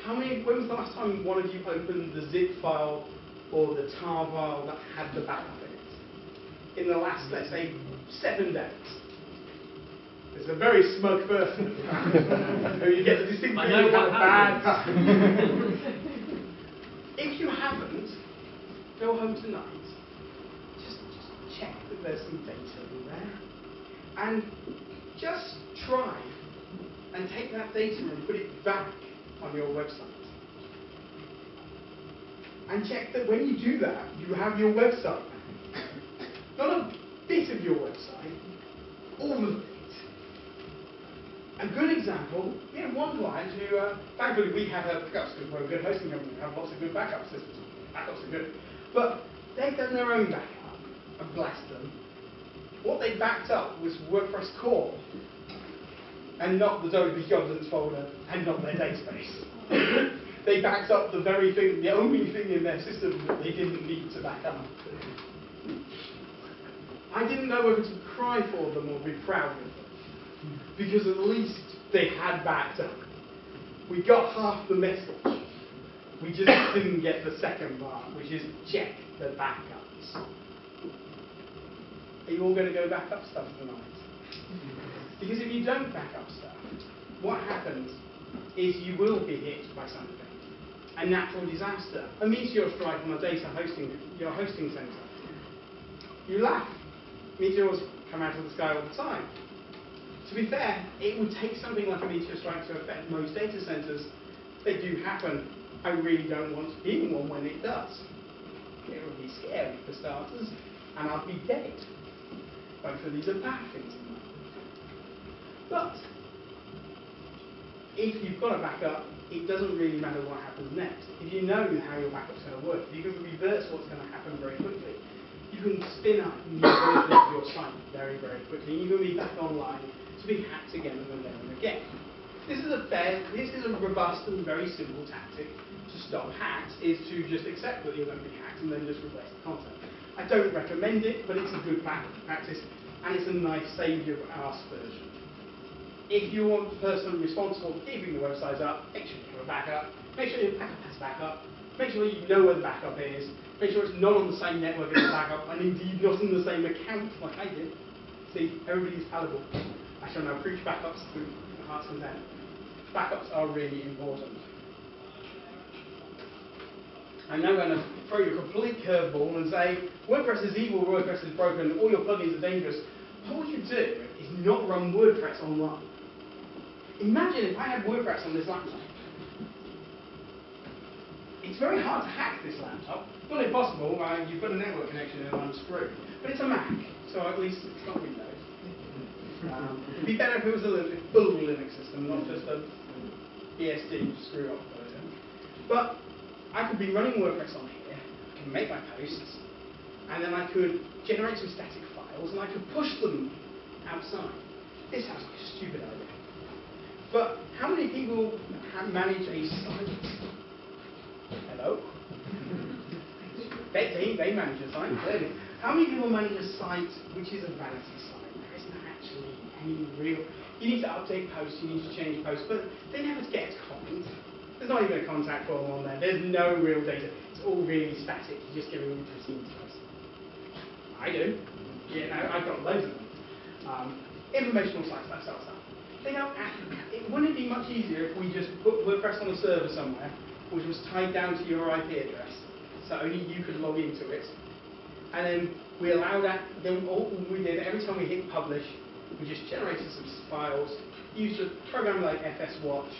when was the last time one of you opened the zip file or the tar file that had the backup in it? In the last, let's say, 7 days. There's a very smug person who you get the distinct feeling you had a bad time. If you haven't, go home tonight. Check that there's some data in there, and just try and take that data and put it back on your website. And check that when you do that, you have your website back. Not a bit of your website, all of it. A good example, we had one client who, thankfully we have backups because we're a good hosting company, we have lots of good backup systems. Backups are good. But they've done their own backup. And blessed them. What they backed up was WordPress core, and not the WP Contents folder, and not their database. They backed up the very thing, the only thing in their system that they didn't need to back up. I didn't know whether to cry for them or be proud of them, because at least they had backed up. We got half the message. We just didn't get the second part, which is check the backups. Are you all going to go back up stuff tonight? Because if you don't back up stuff, what happens is you will be hit by something. A natural disaster, a meteor strike on your hosting center. You laugh. Meteors come out of the sky all the time. To be fair, it would take something like a meteor strike to affect most data centers. They do happen. I really don't want to be in one when it does. It would be scary for starters, and I'd be dead. Both of these are bad things in life. But if you've got a backup, it doesn't really matter what happens next. If you know how your backup's going to work, you can reverse what's going to happen very quickly. You can spin up new versions of your site very, very quickly. You can be back online to be hacked again and again and again. This is a robust and very simple tactic to stop hacks, is to just accept that you're going to be hacked and then just replace the content. I don't recommend it, but it's a good practice, and it's a nice save your ass version. If you want the person responsible for keeping the website up, make sure you have a backup, make sure your backup has backup, make sure you know where the backup is, make sure it's not on the same network as the backup, and indeed not in the same account like I did. See, everybody's fallible. I shall now preach backups to the heart's content. Backups are really important. I'm now going to throw you a complete curveball and say, WordPress is evil, WordPress is broken, all your plugins are dangerous. What you do is not run WordPress online. Imagine if I had WordPress on this laptop. It's very hard to hack this laptop. Not impossible, you've got a network connection and I'm screwed. But it's a Mac, so at least it's not Windows. It'd be better if it was a full Linux system, not just a BSD screw up version. But I could be running WordPress on here, I can make my posts, and then I could generate some static files and I could push them outside. This sounds like a stupid idea. But how many people manage a site? Hello? They manage a site, clearly. How many people manage a site which is a vanity site? There isn't actually any real... You need to update posts, you need to change posts, but they never get comments. There's not even a contact form on there. There's no real data. It's all really static. You're just giving interesting posts. I do. Yeah, no, I've got loads of them. Informational sites, that sort of stuff. They don't actually... Wouldn't it be much easier if we just put WordPress on a server somewhere, which was tied down to your IP address, so only you could log into it, and then we allow that, then all we did, every time we hit publish, we just generated some files, used a program like FSWatch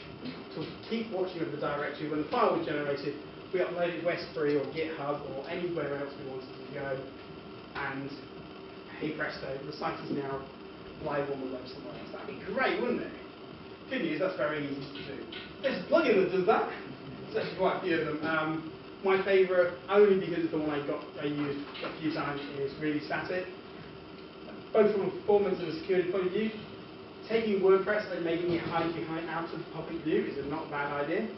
to keep watching of the directory. When the file was generated, we uploaded it to S3 or GitHub or anywhere else we wanted to go, and hey presto, the site is now live on the web somewhere else. That'd be great, wouldn't it? Good news, that's very easy to do. There's a plugin that does that. There's actually quite a few of them. My favourite, only because it's the one I used a few times, is really static. Both from a performance and a security point of view, taking WordPress and making it hide out of public view is not a bad idea.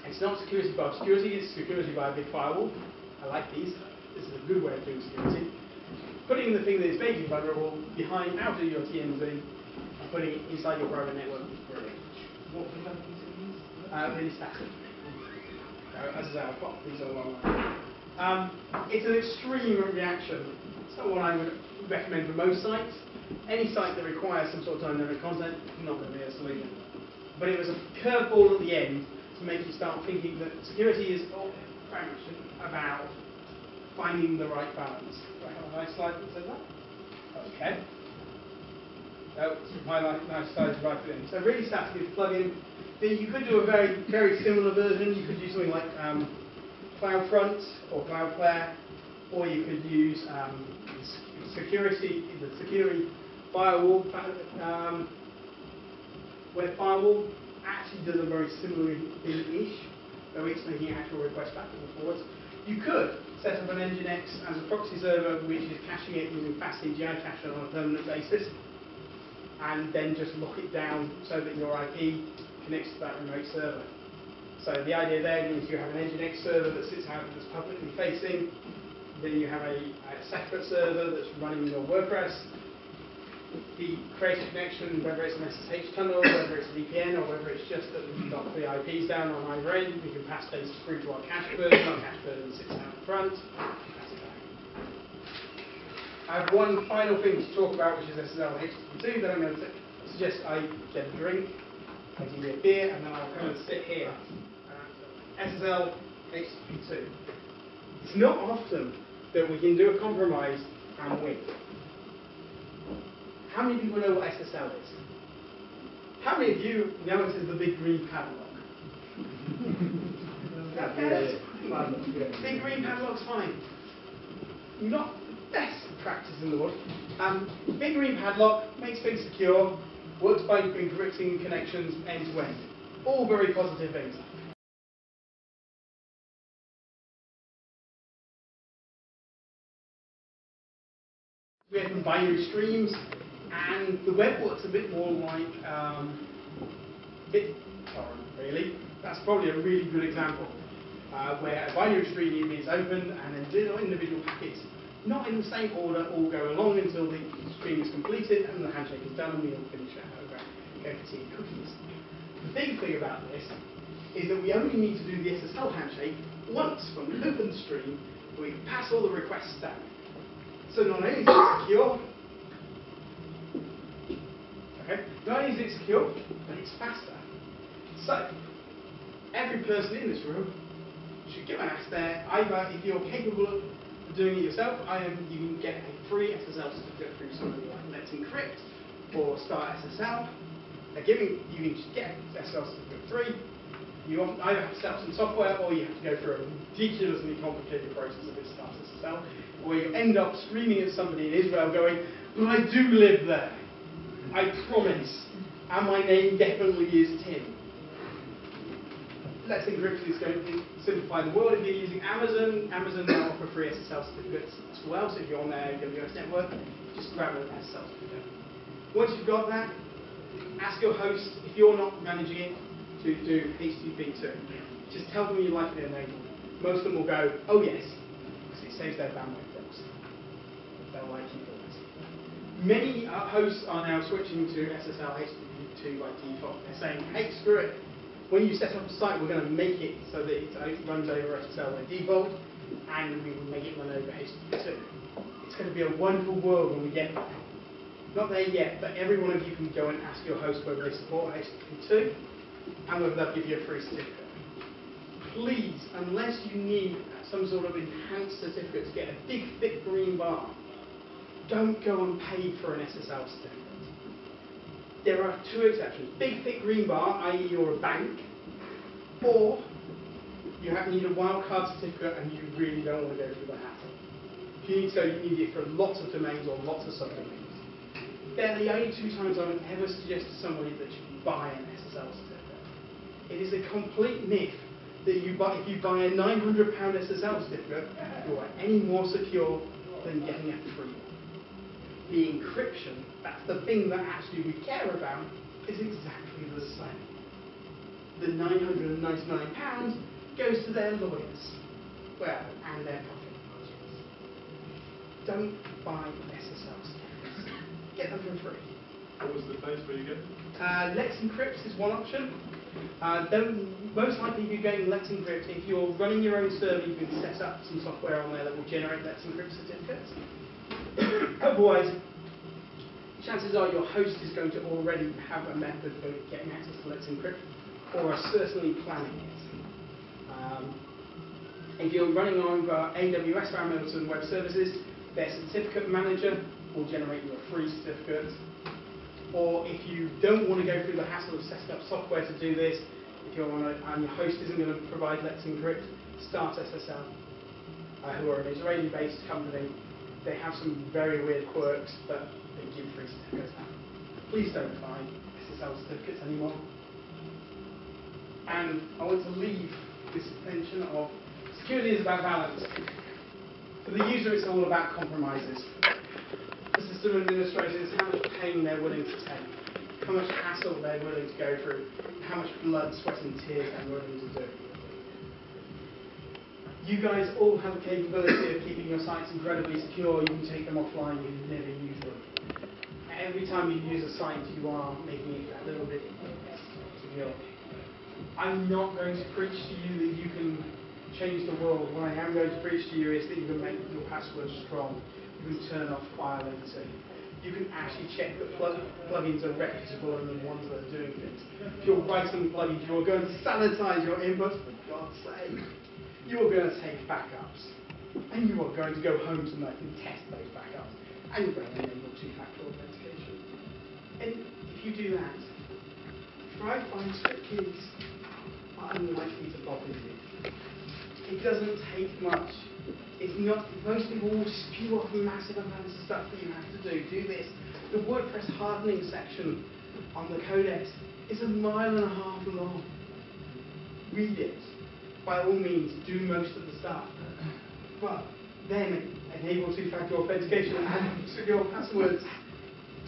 It's not security by obscurity, it's security by a big firewall. I like these. This is a good way of doing security. Putting the thing that is vaguely vulnerable behind out of your TMZ and putting it inside your private network is brilliant. What really static. As I say, I've got these all online. It's an extreme reaction. It's not one I would recommend for most sites. Any site that requires some sort of dynamic content, not going to be a solution. But it was a curveball at the end to make you start thinking that security is very much about finding the right balance. Do I have a nice slide that says that? Okay. My nice slide is right at the end. So really static is plugin. You could do a very similar version. You could use something like CloudFront or Cloudflare, or you could use the security firewall. Web firewall actually does a very similar thing-ish, though it's making actual requests backwards and forwards. You could set up an Nginx as a proxy server, which is caching it using fast CGI cache on a permanent basis, and then just lock it down so that your IP connects to that remote server. So the idea there is you have an Nginx server that sits out that's publicly facing, then you have a separate server that's running your WordPress. The create a connection, whether it's an SSH tunnel, whether it's a VPN, or whether it's just that we've got the IPs down on either end, we can pass those through to our cache version. Our cache version sits out in front. I have one final thing to talk about, which is SSL HTTP2, that I'm going to suggest I get a drink, I give you a beer, and then I'll come and sit here. SSL HTTP2. It's not often that we can do a compromise and win. How many people know what SSL is? How many of you know it as the big green padlock? Okay, big green padlock's fine. Not the best practice in the world. Big green padlock makes things secure, works by encrypting connections end to end. All very positive things. We have binary streams, And the web works a bit more like BitTorrent, really. That's probably a really good example, where a binary stream is opened and then little individual packets, not in the same order, all go along until the stream is completed and the handshake is done and we all finish our go for tea and cookies. The big thing about this is that we only need to do the SSL handshake once when we open the stream, we can pass all the requests down. So not only is it secure, not only is it secure, but it's faster. So every person in this room should give an ask there. Either if you're capable of doing it yourself, you can get a free SSL certificate through somebody like Let's Encrypt or Start SSL. You can just get SSL certificate free. You either have to set up some software or you have to go through a ridiculously complicated process of this Start SSL, or you end up screaming at somebody in Israel going, "But I do live there. I promise. And my name definitely is Tim." Let's Encrypt is going to simplify the world. If you're using Amazon now offer free SSL certificates as well. So if you're on their AWS network, just grab an SSL certificate. Once you've got that, ask your host, if you're not managing it, to do HTTP 2. Just tell them you like it enabled. Most of them will go, "Oh yes," because it saves their bandwidth costs. They'll like you for that. Many hosts are now switching to SSL HTTP 2 by default. They're saying, "Hey, screw it. When you set up a site, we're going to make it so that it runs over SSL by default, and we will make it run over HTTP 2. It's going to be a wonderful world when we get there. Not there yet, but every one of you can go and ask your host whether they support HTTP 2 and whether they'll give you a free certificate. Please, unless you need some sort of enhanced certificate to get a big, thick green bar, don't go and pay for an SSL certificate. There are two exceptions. Big, thick green bar, i.e. you're a bank, or you need a wildcard certificate and you really don't want to go through the hassle. If you need it for lots of domains or lots of subdomains. They're the only two times I would ever suggest to somebody that you buy an SSL certificate. It is a complete myth that if you buy a £900 SSL certificate, you are any more secure than getting a free one. The encryption, that's the thing that actually we care about, is exactly the same. The £999 goes to their lawyers, and their profit margins. Don't buy SSL certificates. Get them for free. What was the place where you get them? Let's Encrypt is one option. Most likely if you're getting Let's Encrypt, if you're running your own server, you can set up some software on there that will generate Let's Encrypt certificates. Otherwise, chances are your host is going to already have a method for getting access to Let's Encrypt, or are certainly planning it. If you're running over AWS or Amazon Web Services, their certificate manager will generate you a free certificate. Or if you don't want to go through the hassle of setting up software to do this, if you're and your host isn't going to provide Let's Encrypt, Start SSL, who are an Israeli-based company. They have some very weird quirks, but they give free certificates out. Please don't buy SSL certificates anymore. And I want to leave this attention of security is about balance. For the user, it's all about compromises. For system administrators, how much pain they're willing to take, how much hassle they're willing to go through, how much blood, sweat and tears they're willing to do. You guys all have the capability of keeping your sites incredibly secure. You can take them offline, you can never use them. Every time you use a site, you are making it a little bit secure. I'm not going to preach to you that you can change the world. What I am going to preach to you is that you can make your passwords strong. You can turn off file editing. You can actually check that plugins are reputable and the ones that are doing things. If you're writing plugins, you're going to sanitize your input, for God's sake. You are going to take backups. And you are going to go home tonight and test those backups. And you're going to enable two-factor authentication. And if you do that, try-find script keys are unlikely to bother you. It doesn't take much. It's not, most people will spew off massive amounts of stuff that you have to do. Do this. The WordPress hardening section on the codex is 1.5 miles long. Read it. By all means, do most of the stuff. But then enable two-factor authentication and secure passwords.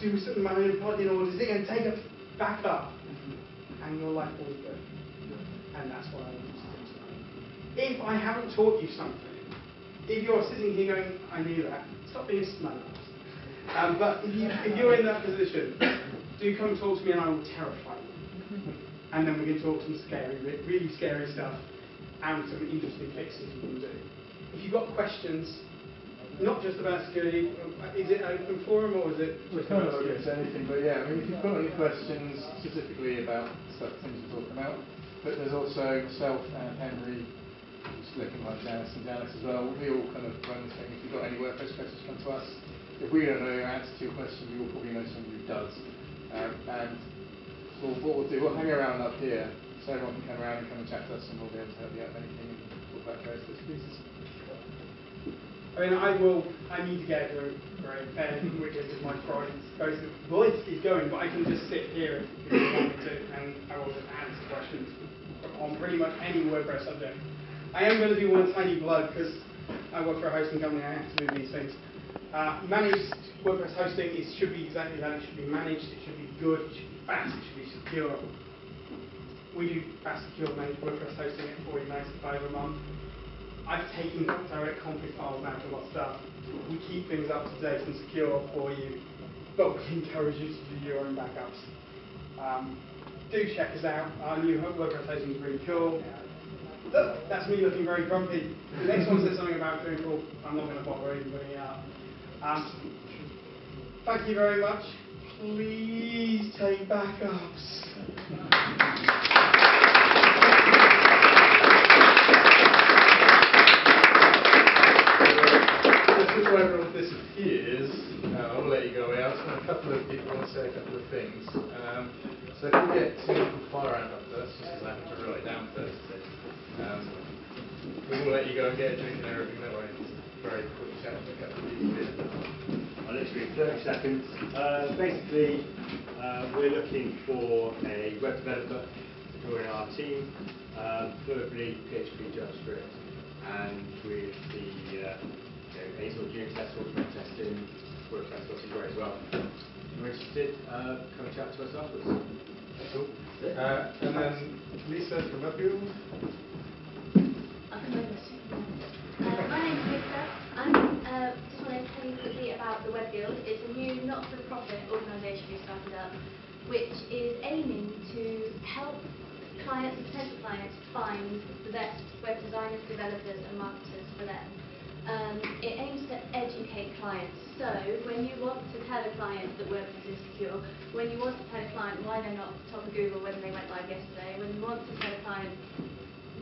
do a certain amount of plugin, or is it going to take a backup? And your life will go. And that's what I want you to do tonight. If I haven't taught you something, if you're sitting here going, I knew that, stop being smart. But if you're in that position, do come talk to me and I will terrify you. And then we can talk some scary, really scary stuff and some interesting fixes you can do. If you've got questions, not just about security, is it open forum or is it just kind about of open to anything, but yeah, I mean, if you've got any questions specifically about stuff, things we're talking about, but there's also myself and Henry, just looking like Janice and Janice as well, we all kind of run this thing. If you've got any WordPress questions, come to us. If we don't know your answer to your question, we will probably know somebody who does. And so what we'll do, we'll hang around up here so everyone can come around and come and chat to us, and we'll be able to help you out with anything and talk about various bits and pieces. I mean, I need to get a very fair because my voice is going, but I can just sit here if you want me to, and I will just answer questions on pretty much any WordPress subject. I am going to do one tiny plug because I work for a hosting company, I have to do these things. Managed WordPress hosting should be exactly that. It should be managed, it should be good, it should be fast, it should be secure. We do fast, secure managed WordPress hosting at $40.95 a month. I've taken direct config files out of our stuff. We keep things up to date and secure for you, but we encourage you to do your own backups. Do check us out. Our new WordPress hosting is really cool. Look, that's me looking very grumpy. The next one says something about Drupal. I'm not going to bother anybody out. Thank you very much. Please take backups. Just before everyone disappears, I'll let you go out. A couple of people want to say a couple of things. So if we get two from fire round up first, just because I have to write it down first. We will let you go and get a drink and everything. That way, it's very quick chat with a couple of people here. I'll literally 30 seconds. Basically, we're looking for a web developer to join our team, fluently PHP, JavaScript, and with the any sort of unit test or web testing, WordPress looking great as well. If you're interested, come and chat to us afterwards. Cool. And then Lisa from Upfield. My name's Lisa. I just want to tell you quickly about the Web Guild. It's a new not-for-profit organisation we started up, which is aiming to help clients and potential clients find the best web designers, developers and marketers for them. It aims to educate clients. So when you want to tell a client that WordPress is secure, when you want to tell a client why they're not top of Google when they went live yesterday, when you want to tell a client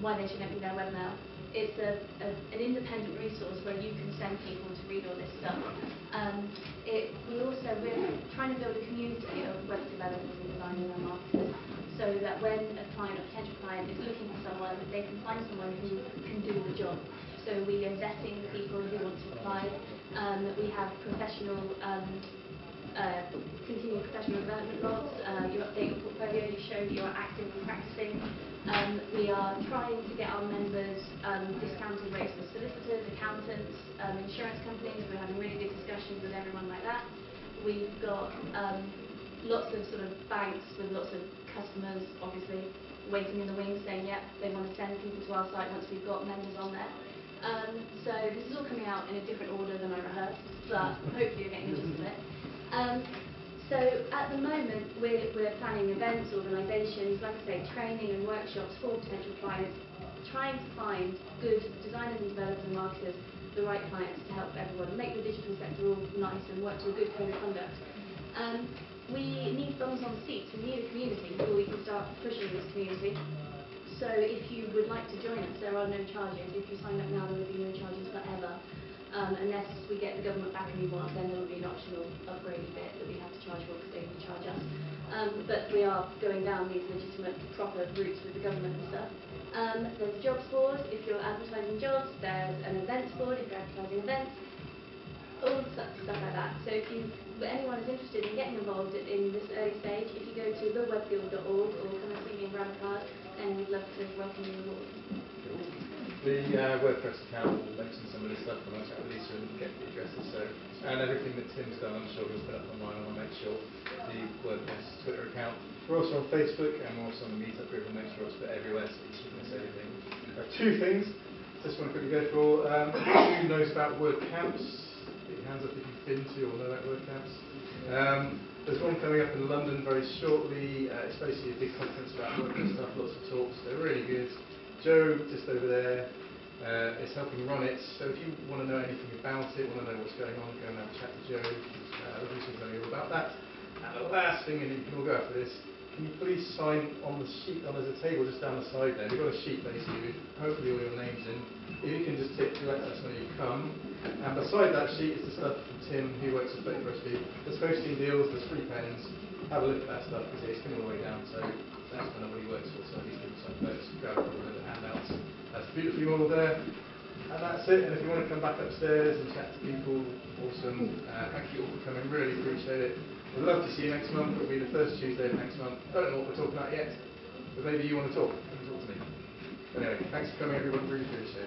why they should open their webmail, it's an independent resource where you can send people to read all this stuff. We're trying to build a community of web developers and designers and marketers, so that when a client or potential client is looking for someone, they can find someone who can do the job. So we are vetting the people who want to apply. We have professional, continued professional development logs. You update your portfolio, you show you're actively practicing. We are trying to get our members discounted rates with solicitors, accountants, insurance companies. We're having really good discussions with everyone like that. We've got lots of sort of banks with lots of customers, obviously, waiting in the wings saying, yep, they want to send people to our site once we've got members on there. So this is all coming out in a different order than I rehearsed, but hopefully you're getting the gist of it. So at the moment we're planning events, organisations, like I say, training and workshops for potential clients, trying to find good designers and developers and marketers, the right clients to help everyone, make the digital sector all nice and work to a good code of conduct. We need bums on seats, we need a community before we can start pushing this community. So if you would like to join us, there are no charges. If you sign up now, there will be no charges forever. Unless we get the government back and we want, then there will be an optional upgraded bit that we have to charge for because they will charge us. But we are going down these legitimate, proper routes with the government and stuff. There's a jobs board if you're advertising jobs. There's an events board if you're advertising events. All stuff like that. So if anyone is interested in getting involved in this early stage, if you go to thewebguild.org or come and see me in Bramcard, then we'd love to welcome you aboard. The WordPress account will mention some of this stuff when I chat with Lisa and get the addresses. So, and everything that Tim's done, I'm sure he'll put up online. I'll make sure the WordPress Twitter account. We're also on Facebook and we're also on the Meetup group. We'll make sure it's put everywhere so you shouldn't miss anything. Two things. Just want to quickly go through. Who knows about WordCamps? Put your hands up if you've been to or know about WordCamps. There's one coming up in London very shortly. It's basically a big conference about WordPress stuff, lots of talks. They're really good. Joe, just over there, is helping run it. So if you want to know anything about it, want to know what's going on, go and have a chat to Joe. He's going to tell you all about that. And the last thing, and you can all go after this, can you please sign on the sheet? There's a table just down the side there. We've got a sheet basically with hopefully all your names in. If you can just tick to let us know you've come. And beside that sheet is the stuff from Tim, who works at WordPress. There's hosting deals, there's free pens. Have a look at that stuff because it's coming all the way down. So that's kind of what he works for. So he's given some notes, grab a couple of the handouts. That's beautifully modeled there. And that's it. And if you want to come back upstairs and chat to people, awesome. Thank you all for coming. Really appreciate it. We'd love to see you next month. It'll be the first Tuesday of next month. I don't know what we're talking about yet, but maybe you want to talk. Come and talk to me. Anyway, thanks for coming, everyone. Really appreciate it.